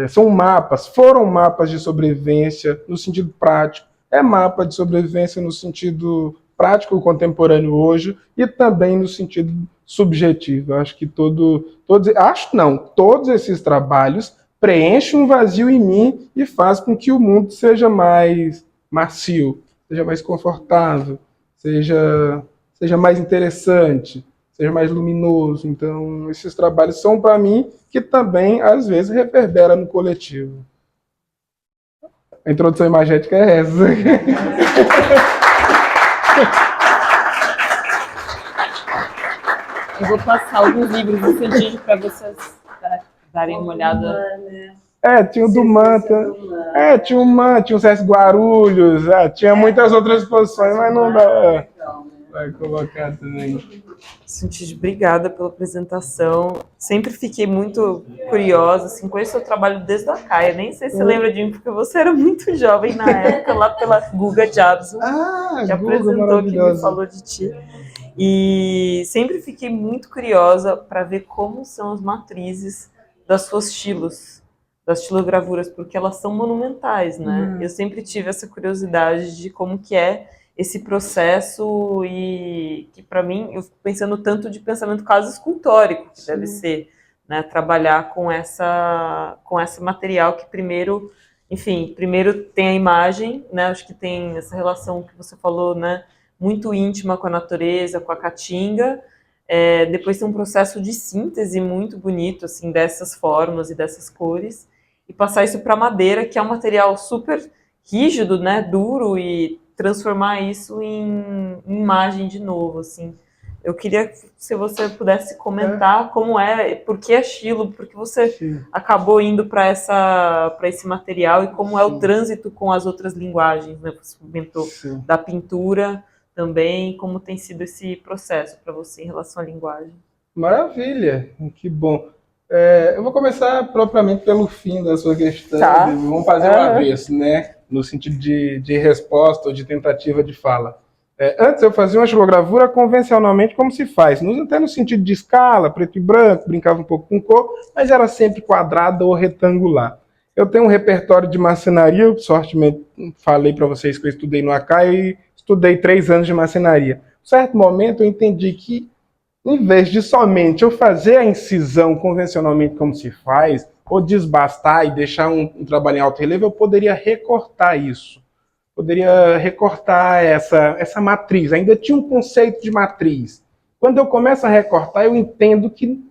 são mapas, foram mapas de sobrevivência no sentido prático, é mapa de sobrevivência no sentido prático contemporâneo hoje e também no sentido subjetivo. Eu acho que todos esses trabalhos preenchem um vazio em mim e faz com que o mundo seja mais macio, seja mais confortável, seja mais interessante, seja mais luminoso. Então, esses trabalhos são para mim que também, às vezes, reverbera no coletivo. A introdução imagética é essa. Eu vou passar alguns livros do Cedilho para vocês darem uma olhada. Tinha o do Manta. Tinha o CS Guarulhos. Tinha muitas outras exposições, mas não dá. Vai colocar também. Cintia, obrigada pela apresentação. Sempre fiquei muito curiosa, assim, conheço o seu trabalho desde a Caia. Nem sei se você lembra de mim, porque você era muito jovem na época, lá pela Guga Jabson, que apresentou, que me falou de ti. E sempre fiquei muito curiosa para ver como são as matrizes das suas estilos, das estilogravuras, porque elas são monumentais, né? Eu sempre tive essa curiosidade de como que é esse processo, e que para mim, eu fico pensando tanto de pensamento quase escultórico, que deve ser, né, trabalhar com esse material que primeiro tem a imagem, né, acho que tem essa relação que você falou, né, muito íntima com a natureza, com a caatinga, depois tem um processo de síntese muito bonito, assim, dessas formas e dessas cores, e passar isso para a madeira, que é um material super rígido, né, duro, e transformar isso em imagem de novo, assim. Eu queria, se você pudesse comentar como por que estilo, por que você acabou indo para esse material e como é o trânsito com as outras linguagens, né? Você comentou da pintura também, como tem sido esse processo para você em relação à linguagem. Maravilha, que bom. Eu vou começar propriamente pelo fim da sua questão. Vamos fazer um avesso, né? No sentido de resposta ou de tentativa de fala. Antes eu fazia uma estilogravura convencionalmente como se faz, até no sentido de escala, preto e branco, brincava um pouco com cor, mas era sempre quadrada ou retangular. Eu tenho um repertório de marcenaria, eu sortemente falei para vocês que eu estudei no ACA e estudei 3 anos de marcenaria. Em certo momento eu entendi que, em vez de somente eu fazer a incisão convencionalmente como se faz, ou desbastar e deixar um trabalho em alto relevo, eu poderia recortar isso. Poderia recortar essa matriz. Ainda tinha um conceito de matriz. Quando eu começo a recortar, eu entendo que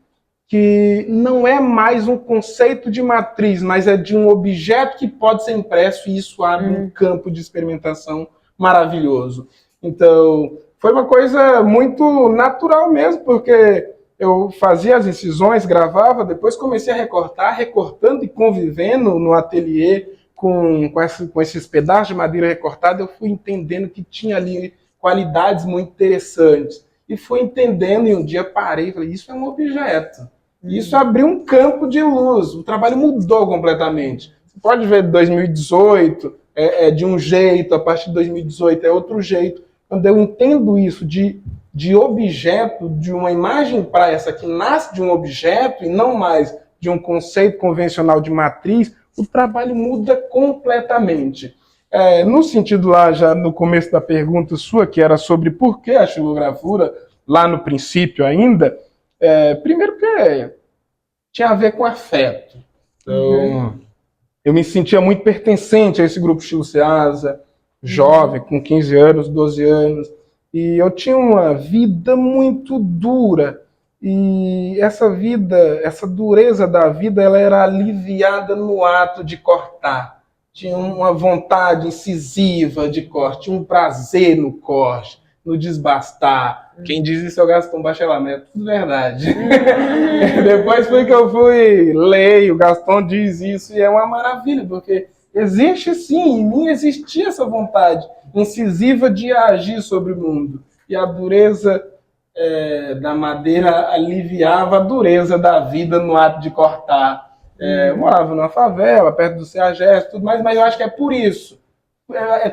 não é mais um conceito de matriz, mas é de um objeto que pode ser impresso, e isso abre um campo de experimentação maravilhoso. Então, foi uma coisa muito natural mesmo, porque eu fazia as incisões, gravava, depois comecei a recortar, recortando e convivendo no ateliê com esses pedaços de madeira recortada, eu fui entendendo que tinha ali qualidades muito interessantes. E fui entendendo, e um dia parei e falei, isso é um objeto. Isso abriu um campo de luz, o trabalho mudou completamente. Você pode ver 2018 é de um jeito, a partir de 2018 é outro jeito. Quando eu entendo isso de objeto, de uma imagem para essa que nasce de um objeto e não mais de um conceito convencional de matriz, o trabalho muda completamente. No sentido lá, já no começo da pergunta sua, que era sobre por que a xilogravura, lá no princípio ainda, primeiro que tinha a ver com afeto. Então, eu me sentia muito pertencente a esse grupo Estilo Ceasa, jovem, com 15 anos, 12 anos, e eu tinha uma vida muito dura, e essa vida, essa dureza da vida, ela era aliviada no ato de cortar. Tinha uma vontade incisiva de corte, um prazer no corte, no desbastar. Quem diz isso é o Gaston Bachelard, é tudo verdade. Depois foi que eu fui ler, o Gaston diz isso, e é uma maravilha, porque existe sim, em mim existia essa vontade incisiva de agir sobre o mundo. E a dureza da madeira aliviava a dureza da vida no ato de cortar. Eu morava numa favela, perto do CEAGES, tudo mais, mas eu acho que é por isso.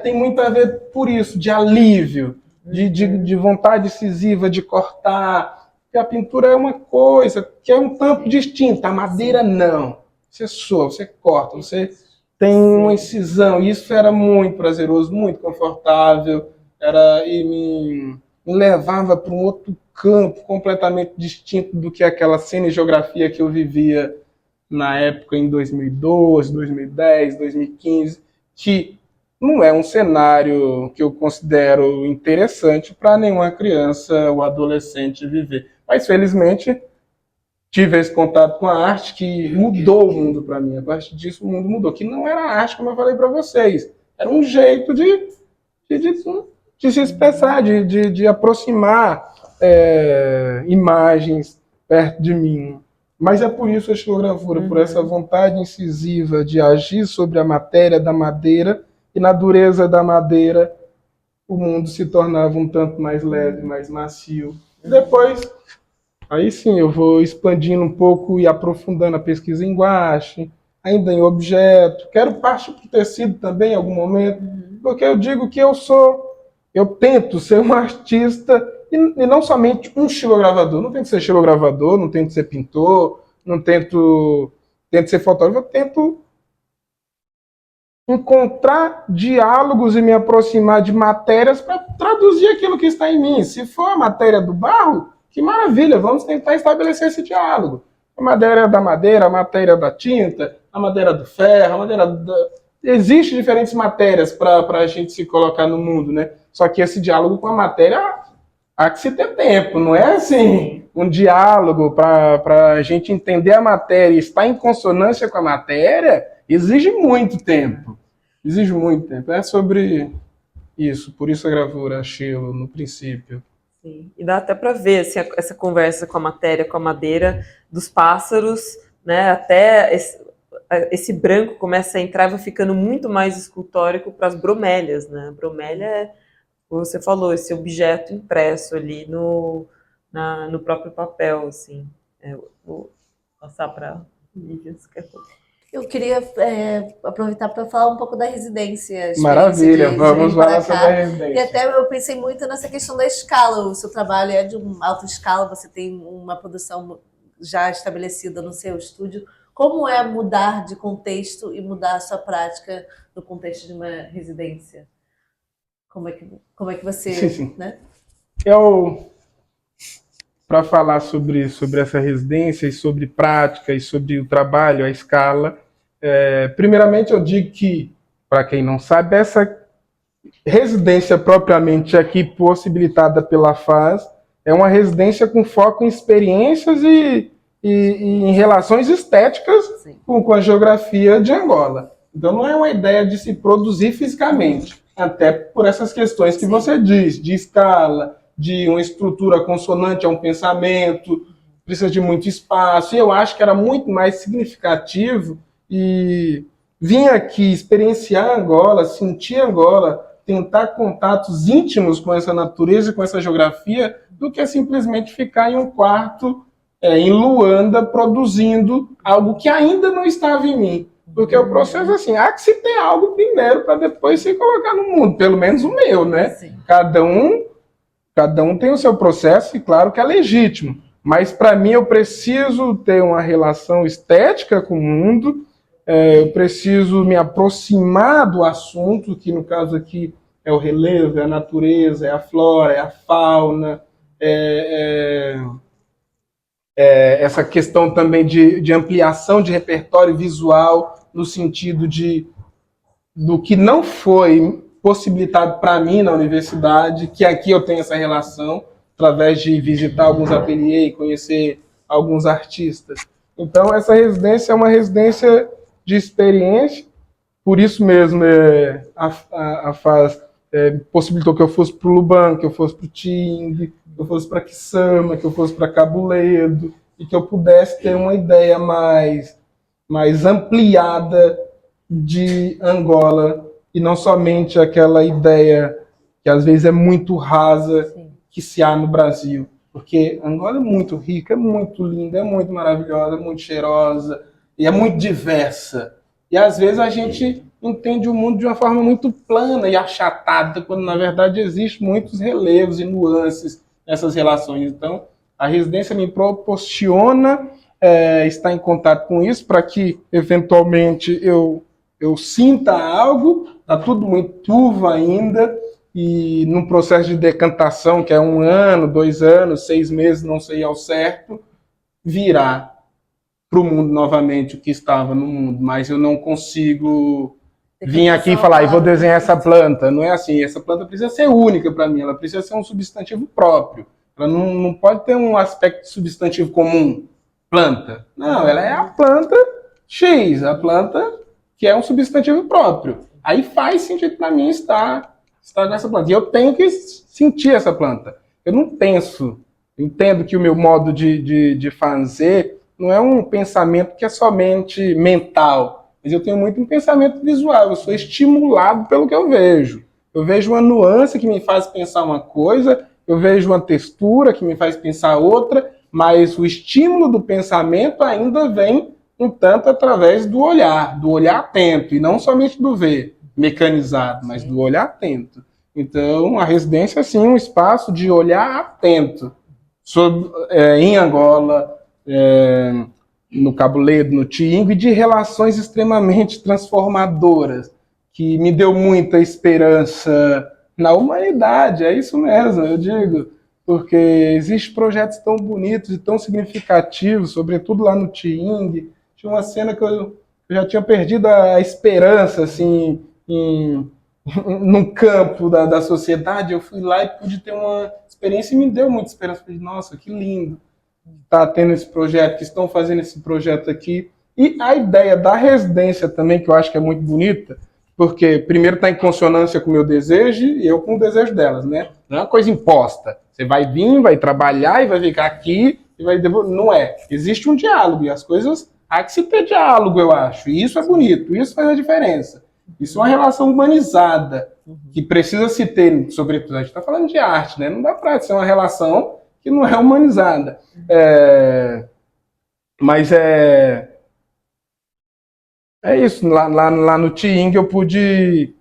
Tem muito a ver por isso, de alívio, de vontade incisiva de cortar. Porque a pintura é uma coisa que é um tanto distinta, a madeira não. Você soa, você corta, você tem uma incisão. E isso era muito prazeroso, muito confortável, e me levava para um outro campo completamente distinto do que aquela cinegeografia que eu vivia na época em 2012, 2010, 2015, que não é um cenário que eu considero interessante para nenhuma criança ou adolescente viver. Mas, felizmente, tive esse contato com a arte que mudou o mundo para mim. A partir disso, o mundo mudou. Que não era arte, como eu falei para vocês. Era um jeito de se expressar, de aproximar imagens perto de mim. Mas é por isso a xilogravura, por essa vontade incisiva de agir sobre a matéria da madeira, e na dureza da madeira o mundo se tornava um tanto mais leve, mais macio. E depois, aí sim, eu vou expandindo um pouco e aprofundando a pesquisa em guache, ainda em objeto. Quero partir para o tecido também em algum momento, porque eu digo que eu tento ser um artista e não somente um xilogravador. Não tento ser xilogravador, não tento ser pintor, não tento ser fotógrafo. Eu tento encontrar diálogos e me aproximar de matérias para traduzir aquilo que está em mim. Se for a matéria do barro, que maravilha, vamos tentar estabelecer esse diálogo. A matéria da madeira, a matéria da tinta, a matéria do ferro, a matéria da... Existem diferentes matérias para a gente se colocar no mundo, né? Só que esse diálogo com a matéria há que se ter tempo, não é assim um diálogo para a gente entender a matéria e estar em consonância com a matéria, exige muito tempo. Exige muito tempo. É sobre isso, por isso a gravura, Xilo, no princípio. Sim. E dá até para ver assim, essa conversa com a matéria, com a madeira, dos pássaros, né? Até esse branco começa a entrar e vai ficando muito mais escultórico para as bromélias, né? A bromélia é, como você falou, esse objeto impresso ali no próprio papel, assim. Vou passar para Lívia. Eu queria aproveitar para falar um pouco da residência. Maravilha, vamos falar sobre a residência. E até eu pensei muito nessa questão da escala. O seu trabalho é de uma alta escala, você tem uma produção já estabelecida no seu estúdio. Como é mudar de contexto e mudar a sua prática no contexto de uma residência? Como é que você... Sim. Né? Para falar sobre essa residência e sobre prática e sobre o trabalho, a escala, primeiramente eu digo que, para quem não sabe, essa residência propriamente aqui possibilitada pela FAS é uma residência com foco em experiências e em relações estéticas com a geografia de Angola. Então não é uma ideia de se produzir fisicamente, até por essas questões que você diz, de escala, de uma estrutura consonante a um pensamento, precisa de muito espaço, e eu acho que era muito mais significativo e vir aqui experienciar Angola, sentir Angola, tentar contatos íntimos com essa natureza, com essa geografia, do que simplesmente ficar em um quarto em Luanda produzindo algo que ainda não estava em mim. Porque o processo é assim, há que se ter algo primeiro para depois se colocar no mundo, pelo menos o meu, né? Sim. Cada um tem o seu processo e claro que é legítimo. Mas para mim eu preciso ter uma relação estética com o mundo, eu preciso me aproximar do assunto, que no caso aqui é o relevo, é a natureza, é a flora, é a fauna, essa questão também de ampliação de repertório visual, no sentido do que não foi possibilitado para mim na universidade, que aqui eu tenho essa relação, através de visitar alguns ateliês e conhecer alguns artistas. Então, essa residência é uma residência de experiência, por isso mesmo a FAS possibilitou que eu fosse para o Luban, que eu fosse para o Ting, que eu fosse para Kissama, que eu fosse para Cabo Ledo, e que eu pudesse ter uma ideia mais ampliada de Angola, e não somente aquela ideia que às vezes é muito rasa, sim, que se há no Brasil. Porque Angola é muito rica, é muito linda, é muito maravilhosa, é muito cheirosa, e é muito diversa. E às vezes a gente entende o mundo de uma forma muito plana e achatada, quando na verdade existem muitos relevos e nuances nessas relações. Então, a residência me proporciona estar em contato com isso, para que, eventualmente, eu sinta algo. Está tudo muito turvo ainda, e num processo de decantação, que é 1 ano, 2 anos, 6 meses, não sei ao certo, virá para o mundo novamente o que estava no mundo. Mas eu não consigo vir aqui e falar, vou desenhar essa planta. Não é assim, essa planta precisa ser única para mim, ela precisa ser um substantivo próprio. Ela não pode ter um aspecto substantivo comum, planta. Não, ela é a planta X, a planta que é um substantivo próprio. Aí faz sentido para mim estar nessa planta. E eu tenho que sentir essa planta. Eu não penso, entendo que o meu modo de fazer não é um pensamento que é somente mental, mas eu tenho muito um pensamento visual. Eu sou estimulado pelo que eu vejo. Eu vejo uma nuance que me faz pensar uma coisa, eu vejo uma textura que me faz pensar outra, mas o estímulo do pensamento ainda vem um tanto através do olhar atento, e não somente do ver mecanizado, mas do olhar atento. Então, a residência é sim um espaço de olhar atento em Angola, no Cabo Ledo, no Tiingue, de relações extremamente transformadoras, que me deu muita esperança na humanidade, é isso mesmo, eu digo, porque existem projetos tão bonitos e tão significativos, sobretudo lá no Tiingue. Tinha uma cena que eu já tinha perdido a esperança, assim, num campo da sociedade. Eu fui lá e pude ter uma experiência e me deu muita esperança. Falei, nossa, que lindo tá tendo esse projeto, que estão fazendo esse projeto aqui. E a ideia da residência também, que eu acho que é muito bonita, porque primeiro está em consonância com o meu desejo e eu com o desejo delas, né? Não é uma coisa imposta. Você vai vir, vai trabalhar e vai ficar aqui e vai devolver. Não é. Existe um diálogo, e as coisas há que se ter diálogo, eu acho. E isso é bonito, isso faz a diferença. Isso é uma relação humanizada, que precisa se ter, sobretudo, a gente está falando de arte, né? Não dá para ser uma relação que não é humanizada. Mas é isso. Lá no Tiingue eu pude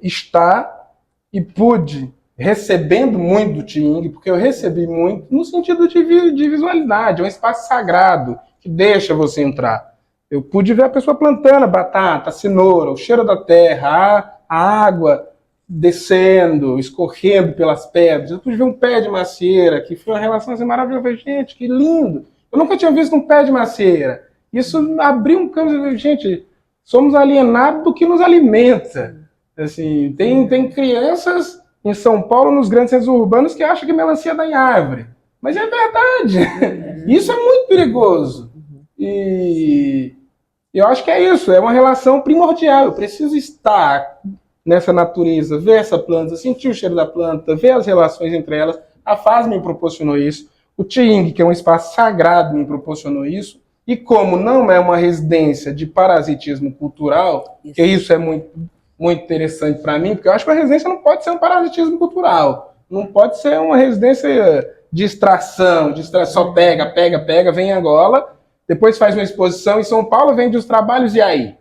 estar e pude, recebendo muito do Tiingue, porque eu recebi muito no sentido de visualidade, é um espaço sagrado que deixa você entrar. Eu pude ver a pessoa plantando a batata, a cenoura, o cheiro da terra, a água descendo, escorrendo pelas pedras. Eu pude ver um pé de macieira, que foi uma relação assim maravilhosa. Gente, que lindo! Eu nunca tinha visto um pé de macieira. Isso abriu um campo. Gente, somos alienados do que nos alimenta. Assim, tem crianças em São Paulo, nos grandes centros urbanos, que acham que melancia dá em árvore. Mas é verdade. Isso é muito perigoso. E eu acho que é isso, é uma relação primordial. Eu preciso estar nessa natureza, ver essa planta, sentir o cheiro da planta, ver as relações entre elas. A FAS me proporcionou isso. O Tiing, que é um espaço sagrado, me proporcionou isso. E como não é uma residência de parasitismo cultural, que isso é muito, muito interessante para mim, porque eu acho que a residência não pode ser um parasitismo cultural. Não pode ser uma residência de extração, só pega, vem em Angola, depois faz uma exposição em São Paulo, vende os trabalhos e aí?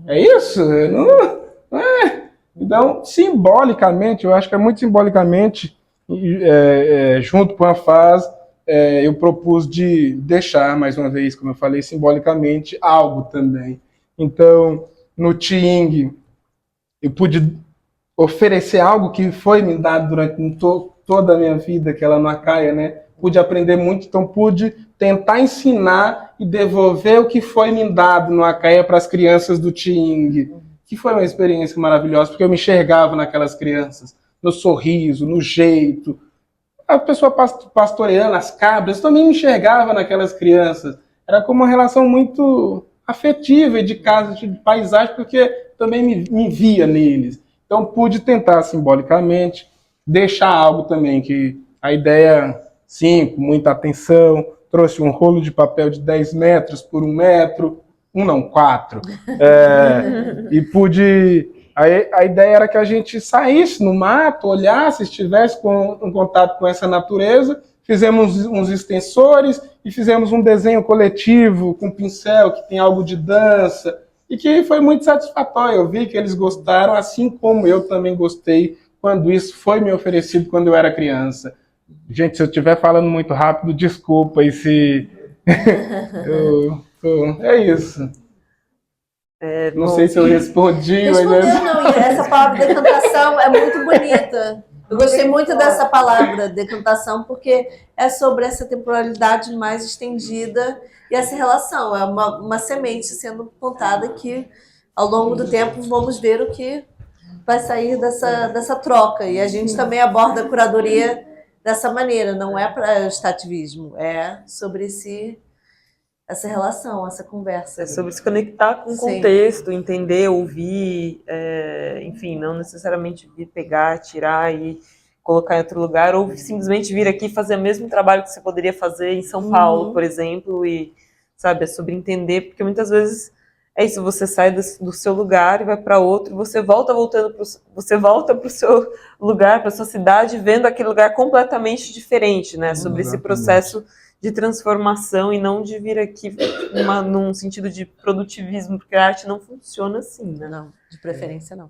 É isso? Não é. Então, simbolicamente, eu acho que é muito simbolicamente, junto com a FAS, eu propus de deixar, mais uma vez, como eu falei, simbolicamente, algo também. Então, no Tiing, eu pude oferecer algo que foi me dado durante toda a minha vida, que ela não acaia, né? Pude aprender muito, então pude tentar ensinar e devolver o que foi me dado no Acaia para as crianças do Tiing, que foi uma experiência maravilhosa, porque eu me enxergava naquelas crianças, no sorriso, no jeito. A pessoa pastoreando as cabras, eu também me enxergava naquelas crianças. Era como uma relação muito afetiva e de casa, de paisagem, porque também me via neles. Então pude tentar simbolicamente deixar algo também, que a ideia, sim, com muita atenção, trouxe um rolo de papel de 10 metros por 1 metro, não, 4. E pude... A ideia era que a gente saísse no mato, olhasse, estivesse em contato com essa natureza. Fizemos uns extensores e fizemos um desenho coletivo com pincel, que tem algo de dança, e que foi muito satisfatório. Eu vi que eles gostaram, assim como eu também gostei quando isso foi me oferecido quando eu era criança. Gente, se eu estiver falando muito rápido, desculpa, e se... É isso. Não sei se eu respondi. Respondeu, não. E essa palavra decantação é muito bonita. Eu gostei muito dessa palavra, decantação, porque é sobre essa temporalidade mais estendida e essa relação. É uma semente sendo plantada que, ao longo do tempo, vamos ver o que vai sair dessa troca. E a gente também aborda a curadoria dessa maneira. Não é para extrativismo, é sobre essa relação, essa conversa. É sobre se conectar com o contexto, entender, ouvir, enfim, não necessariamente vir pegar, tirar e colocar em outro lugar, ou simplesmente vir aqui fazer o mesmo trabalho que você poderia fazer em São Paulo, por exemplo, e, sabe, é sobre entender, porque muitas vezes é isso, você sai do seu lugar e vai para outro, você volta para o seu lugar, para sua cidade, vendo aquele lugar completamente diferente, né, sobre esse processo de transformação e não de vir aqui num sentido de produtivismo, porque a arte não funciona assim, né? Não, de preferência não.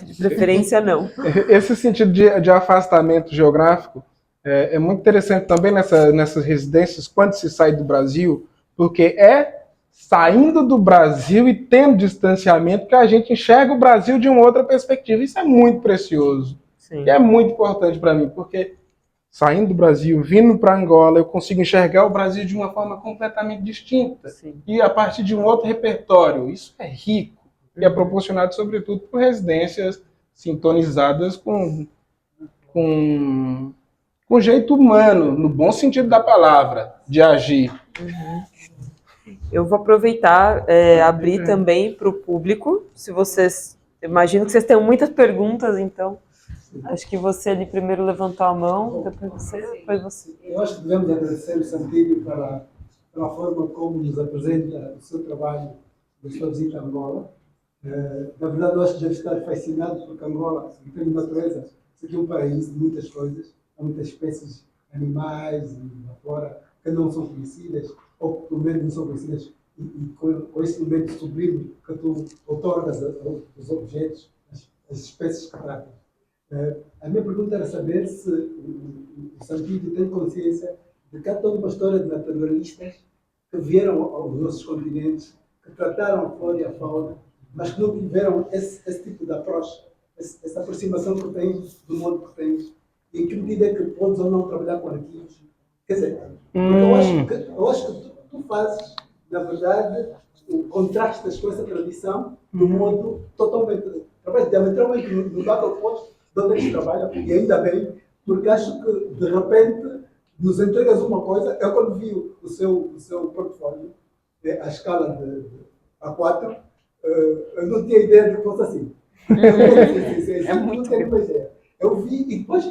De preferência não. Esse sentido de afastamento geográfico é muito interessante também nessas residências, quando se sai do Brasil, porque é saindo do Brasil e tendo distanciamento que a gente enxerga o Brasil de uma outra perspectiva. Isso é muito precioso. Sim. E é muito importante para mim, porque saindo do Brasil, vindo para Angola, eu consigo enxergar o Brasil de uma forma completamente distinta. Sim. E a partir de um outro repertório. Isso é rico e é proporcionado, sobretudo, por residências sintonizadas com jeito humano, no bom sentido da palavra, de agir. Eu vou aproveitar, abrir também para o público. Se vocês... Imagino que vocês tenham muitas perguntas, então... Acho que você ali primeiro levantou a mão, depois você. Eu acho que devemos agradecer o Santílio pela forma como nos apresenta o seu trabalho, a sua visita a Angola. Na verdade, eu acho que deve estar fascinado porque Angola, em termos de natureza, isso aqui é um paraíso de muitas coisas. Há muitas espécies animais e da flora que não são conhecidas, ou que pelo menos não são conhecidas, e com esse momento sublime que tu outorgas aos objetos, as espécies que tratam. A minha pergunta era saber se o Santílio tem consciência de que há toda uma história de naturalistas que vieram aos nossos continentes, que trataram a flora e a fauna, mas que não tiveram esse tipo de approach, essa aproximação que tens do mundo que tens, e em que medida é que podes ou não trabalhar com arquivos. Quer dizer, eu acho que tu fazes, na verdade, contrastas com essa tradição de um modo totalmente, diametralmente mudado ao oposto de onde eles trabalham, e ainda bem, porque acho que de repente nos entregas uma coisa. Eu quando vi o seu portfólio, à escala de A4, eu não tinha ideia de que fosse assim. É muito não tenho uma ideia. Eu vi e depois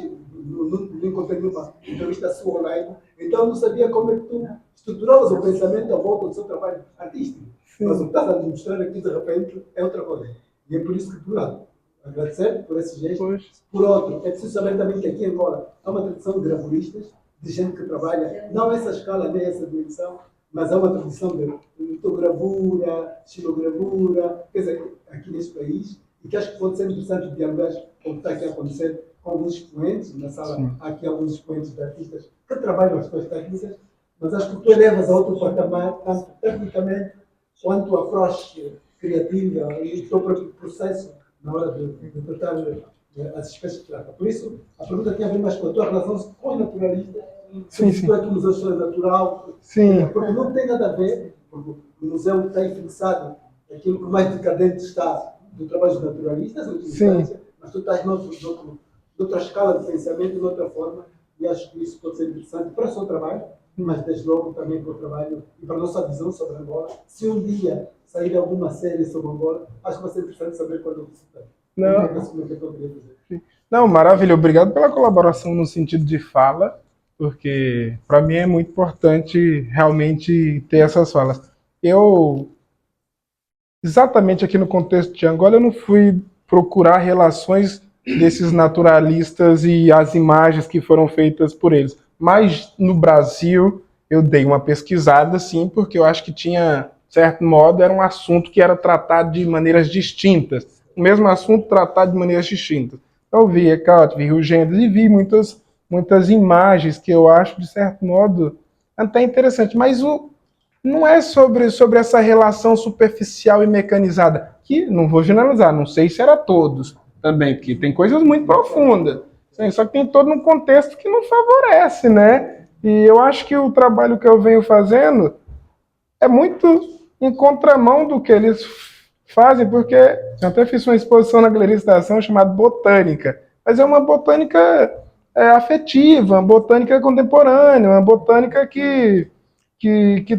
não encontrei nenhuma entrevista sua online, então eu não sabia como é que tu estruturavas o pensamento à volta do seu trabalho artístico. Mas o que estás a demonstrar aqui, de repente, é outra coisa. E é por isso que, por lado, agradecer por esse gesto. Por outro, é preciso saber também que aqui em Angola há uma tradição de gravuristas, de gente que trabalha, não essa escala, nem essa dimensão, mas há uma tradição de litogravura, xilogravura, quer dizer, aqui neste país, e que acho que pode ser interessante dialogar com o que está aqui a acontecer com alguns expoentes. Na sala há aqui alguns expoentes de artistas que trabalham as suas técnicas, mas acho que tu elevas a outro patamar, tanto tecnicamente quanto a approach criativa e o teu próprio processo na hora de tratar as espécies que trata. Por isso, a pergunta tem a ver mais com a tua relação com os naturalistas, se tu é que o Museu de História Natural, porque não tem nada a ver, porque o museu tem fixado aquilo que mais decadente está do trabalho dos naturalistas, mas tu estás noutra escala de pensamento, noutra forma, e acho que isso pode ser interessante para o seu trabalho, mas desde logo também para o trabalho e para a nossa visão sobre Angola. Se um dia sair alguma série sobre Angola, acho que vai ser interessante saber quando você está. Não, maravilha. Obrigado pela colaboração no sentido de fala, porque para mim é muito importante realmente ter essas falas. Exatamente aqui no contexto de Angola, eu não fui procurar relações desses naturalistas e as imagens que foram feitas por eles. Mas no Brasil eu dei uma pesquisada, sim, porque eu acho que tinha, de certo modo, era um assunto que era tratado de maneiras distintas. O mesmo assunto tratado de maneiras distintas. Eu vi Eckhart, vi Rugendas e vi muitas imagens que eu acho, de certo modo, até interessante. Mas não é sobre essa relação superficial e mecanizada, que não vou generalizar, não sei se era todos também, porque tem coisas muito profundas. Só que tem todo um contexto que não favorece, né? E eu acho que o trabalho que eu venho fazendo é muito em contramão do que eles fazem, porque eu até fiz uma exposição na Galeria Estação chamada Botânica, mas é uma botânica afetiva, uma botânica contemporânea, uma botânica que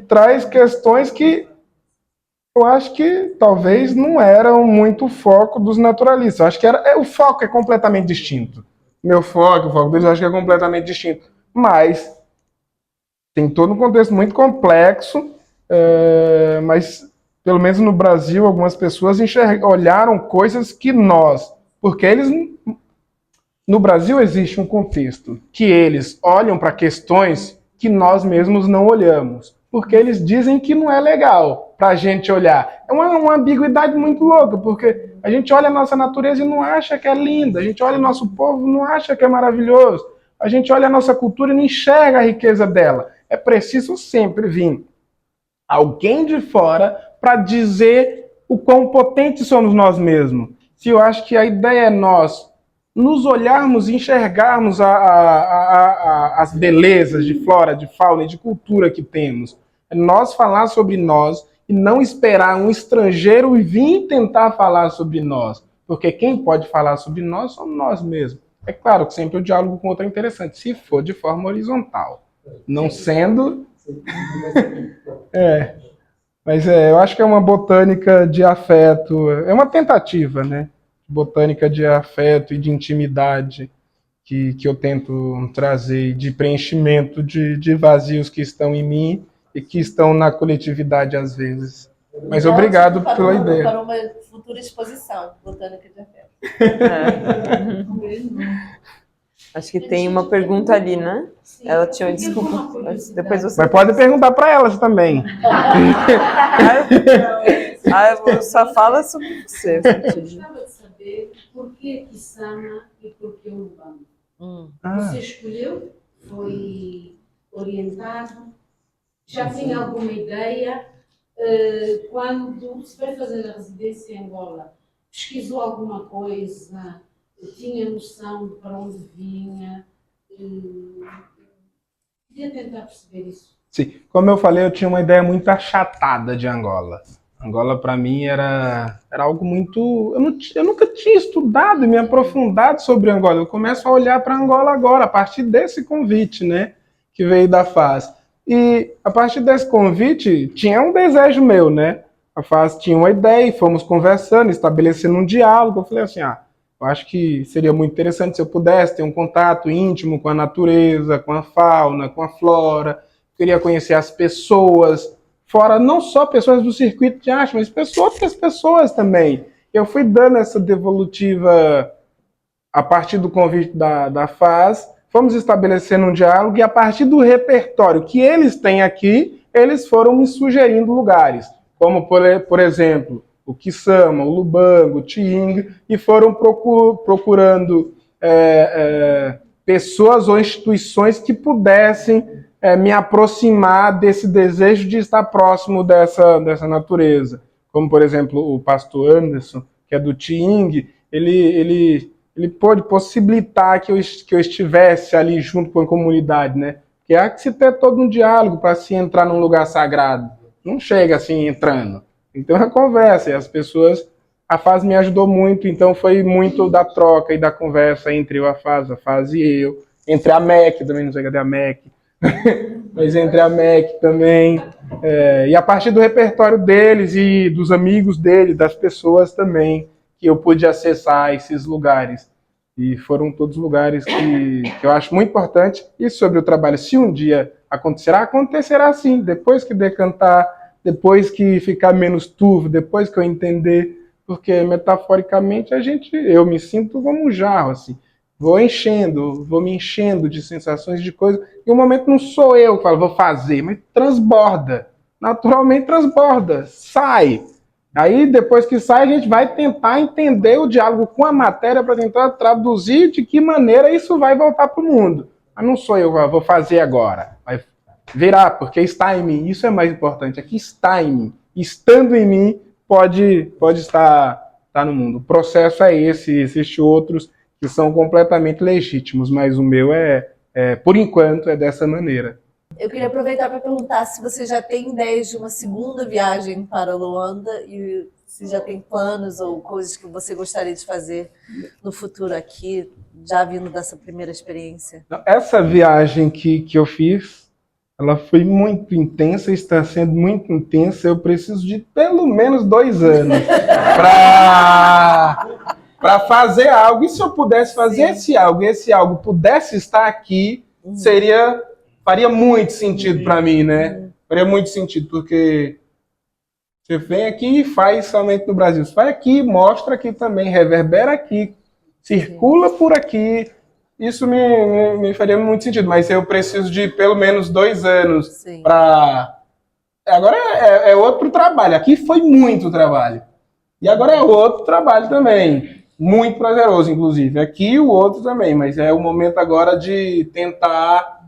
traz questões que eu acho que talvez não eram muito o foco dos naturalistas. Eu acho que o foco é completamente distinto. O foco deles, eu acho que é completamente distinto. Mas tem todo um contexto muito complexo, mas pelo menos no Brasil, algumas pessoas olharam coisas que porque eles, no Brasil existe um contexto que eles olham para questões que nós mesmos não olhamos, porque eles dizem que não é legal para a gente olhar. É uma ambiguidade muito louca, porque a gente olha a nossa natureza e não acha que é linda, a gente olha o nosso povo e não acha que é maravilhoso, a gente olha a nossa cultura e não enxerga a riqueza dela. É preciso sempre vir alguém de fora para dizer o quão potentes somos nós mesmos. Se eu acho que a ideia é nós nos olharmos e enxergarmos as belezas de flora, de fauna e de cultura que temos. É nós falar sobre nós e não esperar um estrangeiro vir tentar falar sobre nós. Porque quem pode falar sobre nós somos nós mesmos. É claro que sempre o diálogo com o outro é interessante, se for de forma horizontal. Não sendo... Mas eu acho que é uma botânica de afeto, é uma tentativa, né? Botânica de afeto e de intimidade que eu tento trazer, de preenchimento de vazios que estão em mim e que estão na coletividade às vezes. Mas obrigado pela ideia. Para uma futura exposição, Botânica de Afeto. Acho que tem uma pergunta ali, né? Sim. Ela tinha uma desculpa. Depois você... Mas pode perguntar para elas também. Eu só falo sobre você. Eu gostava de saber por que Kisama e por que Urbano. Você escolheu? Foi orientado? Já tinha alguma ideia? Quando se foi fazer a residência em Angola, pesquisou alguma coisa? Tinha noção de para onde vinha? Queria tentar perceber isso. Sim, como eu falei, eu tinha uma ideia muito achatada de Angola. Angola, para mim, era algo muito... Eu nunca tinha estudado e me aprofundado sobre Angola. Eu começo a olhar para Angola agora, a partir desse convite, né, que veio da FAS. E, a partir desse convite, tinha um desejo meu, né? A FAS tinha uma ideia e fomos conversando, estabelecendo um diálogo. Eu falei assim, Eu acho que seria muito interessante se eu pudesse ter um contato íntimo com a natureza, com a fauna, com a flora. Queria conhecer as pessoas, fora não só pessoas do circuito de arte, mas outras pessoas também. Eu fui dando essa devolutiva a partir do convite da FAS, fomos estabelecendo um diálogo e a partir do repertório que eles têm aqui, eles foram me sugerindo lugares, como, por exemplo, o Kisama, o Lubango, o Tiing, e foram procurando pessoas ou instituições que pudessem me aproximar desse desejo de estar próximo dessa natureza. Como, por exemplo, o pastor Anderson, que é do Tiing, ele pôde possibilitar que eu estivesse ali junto com a comunidade, né? Porque há que se ter todo um diálogo para se entrar num lugar sagrado. Não chega assim entrando. Então é uma conversa, e as pessoas... A FAS me ajudou muito, então foi muito da troca e da conversa entre a FAS e eu, entre a MEC, também não sei cadê a MEC, mas entre a MEC também, e a partir do repertório deles e dos amigos deles, das pessoas também, que eu pude acessar esses lugares. E foram todos lugares que eu acho muito importante. E sobre o trabalho, se um dia acontecerá sim, depois que decantar, depois que ficar menos turvo, depois que eu entender, porque metaforicamente eu me sinto como um jarro, assim. Vou me enchendo de sensações, de coisas, e o momento não sou eu que falo, vou fazer, mas transborda, naturalmente transborda, sai. Aí, depois que sai, a gente vai tentar entender o diálogo com a matéria para tentar traduzir de que maneira isso vai voltar para o mundo. Mas não sou eu que vou fazer agora. Vai virar, porque está em mim. Isso é mais importante, é que está em mim. Estando em mim, pode estar no mundo. O processo é esse, existem outros que são completamente legítimos, mas o meu por enquanto, é dessa maneira. Eu queria aproveitar para perguntar se você já tem ideias de uma segunda viagem para Luanda e se já tem planos ou coisas que você gostaria de fazer no futuro aqui, já vindo dessa primeira experiência. Essa viagem que eu fiz, ela foi muito intensa, está sendo muito intensa. Eu preciso de pelo menos 2 anos para fazer algo. E se eu pudesse fazer esse algo pudesse estar aqui, faria muito sentido para mim, né? Faria muito sentido, porque você vem aqui e faz somente no Brasil. Você vai aqui, mostra aqui também, reverbera aqui, circula por aqui. Isso me faria muito sentido, mas eu preciso de pelo menos 2 anos para... Agora é outro trabalho. Aqui foi muito trabalho. E agora é outro trabalho também. Muito prazeroso, inclusive. Aqui o outro também, mas é o momento agora de tentar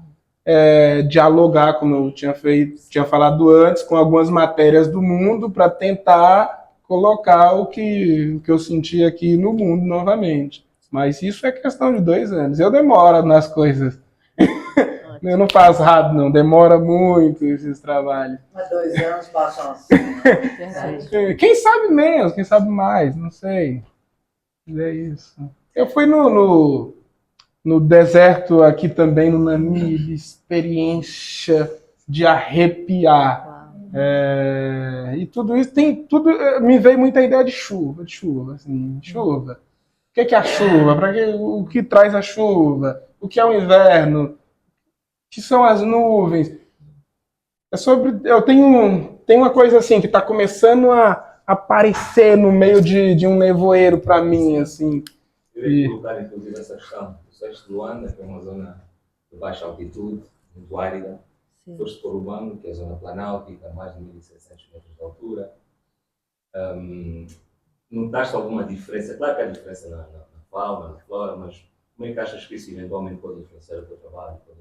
dialogar, como eu tinha falado antes, com algumas matérias do mundo para tentar colocar o que eu senti aqui no mundo novamente. Mas isso é questão de 2 anos. Eu demoro nas coisas. Eu não faço rápido, não. Demora muito esses trabalhos. Mas 2 anos passam assim. Quem sabe menos, quem sabe mais, não sei. É isso. Eu fui no deserto aqui também, no Namibe, experiência de arrepiar. E tudo isso me veio muita ideia de chuva, assim, chuva. O que é a chuva? O que traz a chuva? O que é o inverno? O que são as nuvens? Eu tenho uma coisa assim que está começando a aparecer no meio de um nevoeiro para mim, assim. Eu ia colocar, inclusive, essa questão. O Sexto de Luanda, que é uma zona de baixa altitude, muito árida. Foste para o Lubango, que é a zona planáltica, mais de 1.700 metros de altura. Notaste alguma diferença? Claro que há diferença na fauna, na flora, mas como é que achas que isso eventualmente pode influenciar o teu trabalho? Pode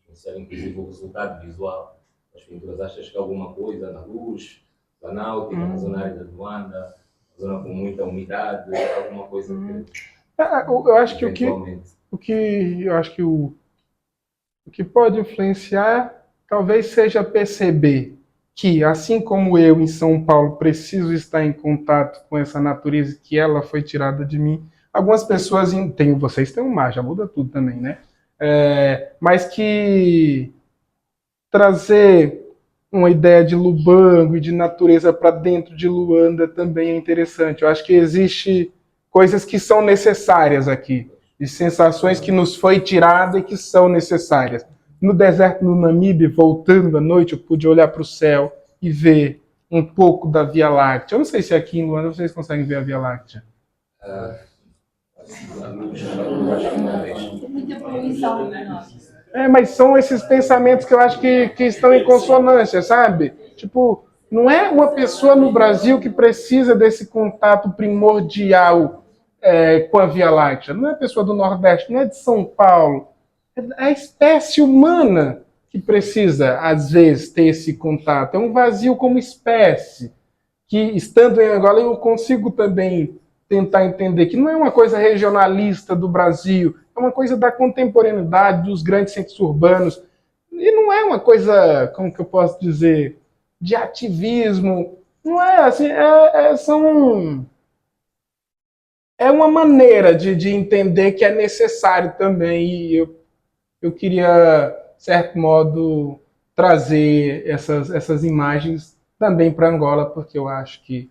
influenciar, inclusive, o resultado visual das pinturas? Achas que há alguma coisa na luz, planáltica, na zona árida de Luanda, na zona com muita umidade, alguma coisa que... Eu acho que o que pode influenciar talvez seja perceber que, assim como eu em São Paulo preciso estar em contato com essa natureza que ela foi tirada de mim, algumas pessoas vocês têm um mar, já muda tudo também, né? Mas que trazer uma ideia de Lubango e de natureza para dentro de Luanda também é interessante. Eu acho que existe coisas que são necessárias aqui, de sensações que nos foi tirada e que são necessárias. No deserto do Namibe, voltando à noite, eu pude olhar para o céu e ver um pouco da Via Láctea. Eu não sei se aqui em Luanda vocês conseguem ver a Via Láctea. Tem muita poluição. Mas são esses pensamentos que eu acho que estão em consonância, sabe? Tipo, não é uma pessoa no Brasil que precisa desse contato primordial com a Via Láctea. Não é a pessoa do Nordeste, não é de São Paulo. É a espécie humana que precisa, às vezes, ter esse contato. É um vazio como espécie, que, estando em Angola, eu consigo também tentar entender que não é uma coisa regionalista do Brasil, é uma coisa da contemporaneidade, dos grandes centros urbanos, e não é uma coisa, como que eu posso dizer, de ativismo, não é assim, é uma maneira de entender que é necessário também, e eu queria, de certo modo, trazer essas imagens também para Angola, porque eu acho que,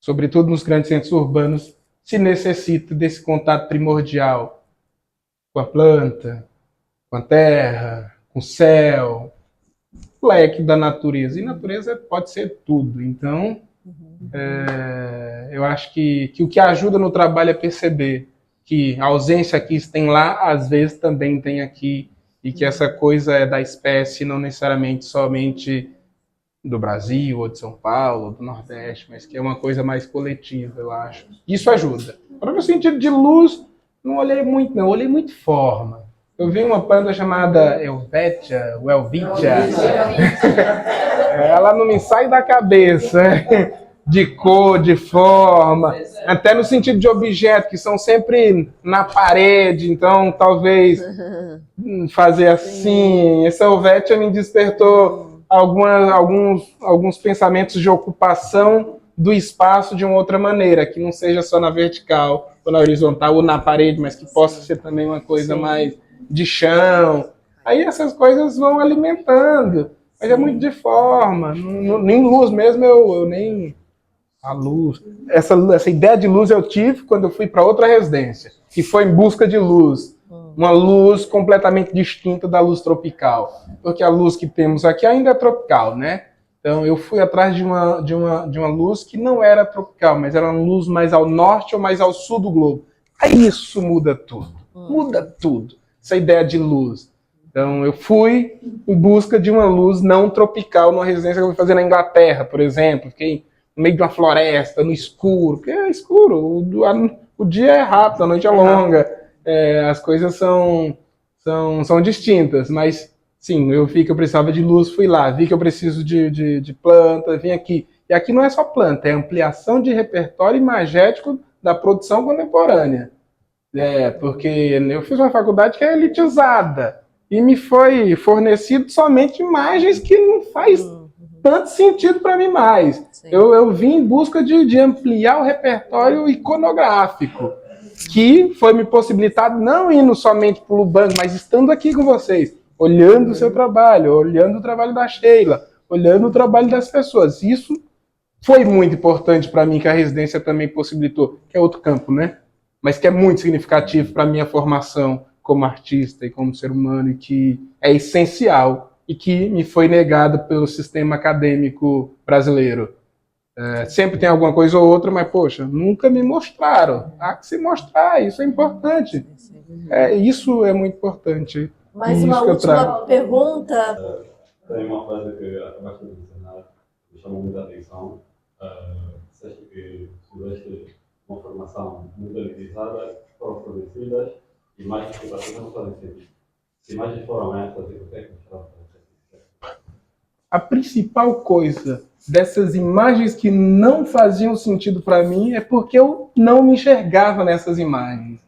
sobretudo nos grandes centros urbanos, se necessita desse contato primordial com a planta, com a terra, com o céu, o leque da natureza. E natureza pode ser tudo. Então, eu acho que o que ajuda no trabalho é perceber que a ausência que tem lá, às vezes também tem aqui, e que essa coisa é da espécie, não necessariamente somente do Brasil, ou de São Paulo, ou do Nordeste, mas que é uma coisa mais coletiva, eu acho. Isso ajuda. Para o meu sentido de luz, não olhei muito, não. Eu olhei muito forma. Eu vi uma planta chamada Elvetia, ela não me sai da cabeça, de cor, de forma, até no sentido de objeto, que são sempre na parede, então talvez fazer assim. Essa Elvetia me despertou alguns pensamentos de ocupação do espaço de uma outra maneira, que não seja só na vertical, ou na horizontal, ou na parede, mas que possa ser também uma coisa mais de chão. Aí essas coisas vão alimentando, mas é muito de forma. Nem luz mesmo, eu nem... A luz... Essa ideia de luz eu tive quando eu fui para outra residência, que foi em busca de luz. Uma luz completamente distinta da luz tropical, porque a luz que temos aqui ainda é tropical, né? Então eu fui atrás de uma luz que não era tropical, mas era uma luz mais ao norte ou mais ao sul do globo. Aí isso muda tudo, essa ideia de luz. Então eu fui em busca de uma luz não tropical numa residência que eu fui fazer na Inglaterra, por exemplo. Fiquei no meio de uma floresta, no escuro, porque é escuro, o dia é rápido, a noite é longa. As coisas são distintas, mas sim, eu vi que eu precisava de luz, fui lá, vi que eu preciso de planta, vim aqui. E aqui não é só planta, é ampliação de repertório imagético da produção contemporânea. Porque eu fiz uma faculdade que é elitizada e me foi fornecido somente imagens que não faz tanto sentido para mim mais. Eu vim em busca de ampliar o repertório iconográfico, que foi me possibilitado não indo somente para o Lubango, mas estando aqui com vocês, olhando o seu trabalho, olhando o trabalho da Sheila, olhando o trabalho das pessoas. Isso foi muito importante para mim, que a residência também possibilitou, que é outro campo, né? Mas que é muito significativo para a minha formação como artista e como ser humano, e que é essencial, e que me foi negado pelo sistema acadêmico brasileiro. Sempre tem alguma coisa ou outra, mas, poxa, nunca me mostraram. Há que se mostrar, isso é importante. Isso é muito importante. Mais uma última pergunta. Tem uma frase que acabaste de mencionar, que me chamou muita atenção. Disseste que tiveste uma formação muito elitizada, foram produzidas, imagens que para ti não fazem sentido. Que imagens foram essas e o que é que mostraram para você? A principal coisa dessas imagens que não faziam sentido para mim é porque eu não me enxergava nessas imagens.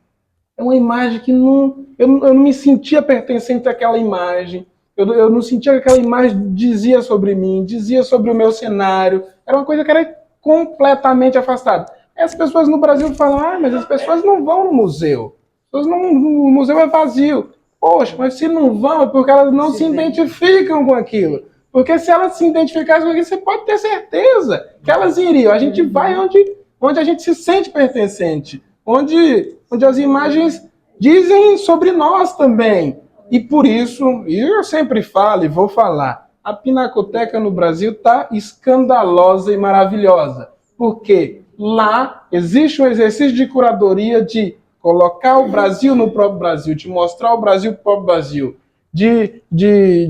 É uma imagem que eu não me sentia pertencente àquela imagem. Eu não sentia que aquela imagem dizia sobre mim, dizia sobre o meu cenário. Era uma coisa que era completamente afastada. As pessoas no Brasil falam, mas as pessoas não vão no museu. O museu é vazio. Poxa, mas se não vão é porque elas não se identificam com aquilo. Porque se elas se identificassem com aquilo, você pode ter certeza que elas iriam. A gente vai onde onde a gente se sente pertencente, onde as imagens dizem sobre nós também. E por isso, e eu sempre falo e vou falar, a Pinacoteca no Brasil está escandalosa e maravilhosa. Porque lá existe um exercício de curadoria de colocar o Brasil no próprio Brasil, de mostrar o Brasil pro próprio Brasil, de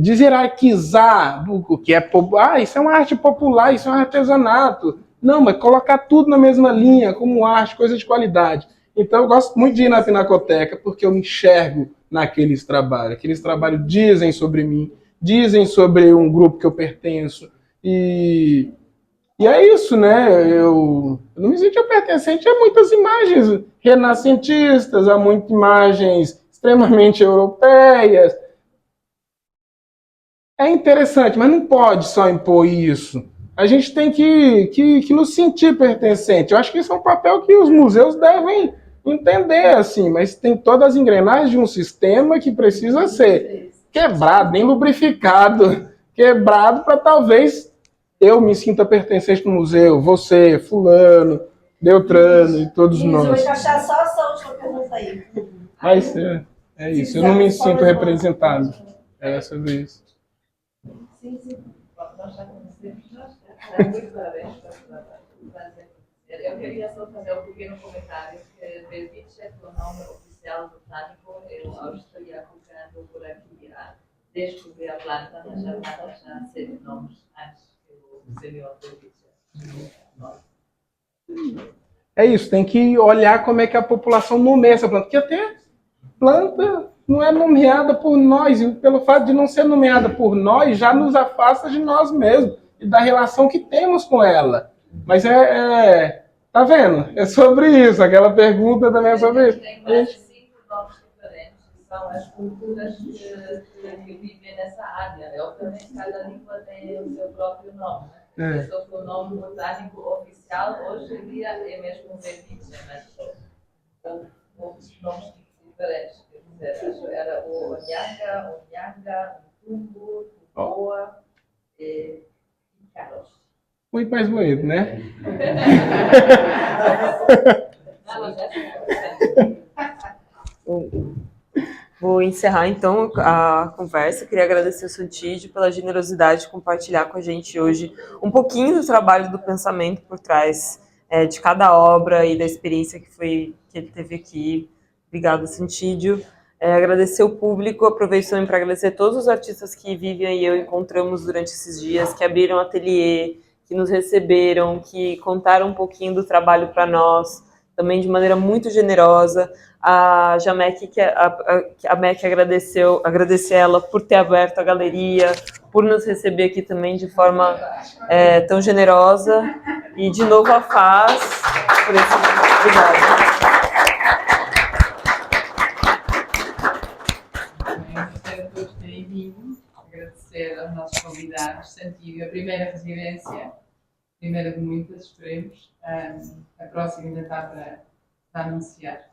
hierarquizar o que é popular. Isso é uma arte popular, isso é um artesanato. Não, mas colocar tudo na mesma linha, como arte, coisa de qualidade. Então eu gosto muito de ir na Pinacoteca, porque eu me enxergo naqueles trabalhos. Aqueles trabalhos dizem sobre mim, dizem sobre um grupo que eu pertenço. E é isso, né? Eu não me sentia pertencente a muitas imagens renascentistas, a muitas imagens extremamente europeias. É interessante, mas não pode só impor isso. A gente tem que nos sentir pertencente. Eu acho que isso é um papel que os museus devem entender, assim, mas tem todas as engrenagens de um sistema que precisa ser quebrado, nem lubrificado, quebrado para talvez eu me sinta pertencente no museu, você, fulano, Beltrano e todos Isso, eu vou nós. encaixar só essa última pergunta aí. Mas é isso, eu não me sinto representado. É sobre isso. Sim, sim. Nós já conhecemos. Muito parabéns pela eu queria só fazer um pequeno comentário que Belviche é o nome oficial botânico. Eu estaria colocando por aqui a descobrir a planta, mas já sei os nomes antes que o senhor Belviche. É isso, tem que olhar como é que a população nomeia essa planta, porque até planta não é nomeada por nós, e pelo fato de não ser nomeada por nós, já nos afasta de nós mesmos e da relação que temos com ela. Mas tá vendo? É sobre isso, aquela pergunta também é sobre isso. Tem mais de 5 nomes diferentes, que são as culturas que vivem nessa área. Obviamente, cada língua tem o seu próprio nome. Né? Só que o nome botânico oficial hoje em dia é mesmo Belviche, mas com outros nomes diferentes. Quer dizer, era o Onhanga, o Tumbo, o Boa e Carlos. Muito mais bonito, né? Vou encerrar, então, a conversa. Queria agradecer ao Santídio pela generosidade de compartilhar com a gente hoje um pouquinho do trabalho do pensamento por trás de cada obra e da experiência que ele teve aqui. Obrigada, Santídio. Agradecer o público, aproveito também para agradecer todos os artistas que Vivian e eu encontramos durante esses dias, que abriram ateliê, que nos receberam, que contaram um pouquinho do trabalho para nós, também de maneira muito generosa. A Jamek, a Mac agradecer ela por ter aberto a galeria, por nos receber aqui também de forma tão generosa. E, de novo, a Faz, por esse... Obrigada. Agradecer a todos terem vindo, agradecer aos nossos convidados, Santídio, a primeira residência, primeira de muitas, esperemos. A próxima ainda está para anunciar.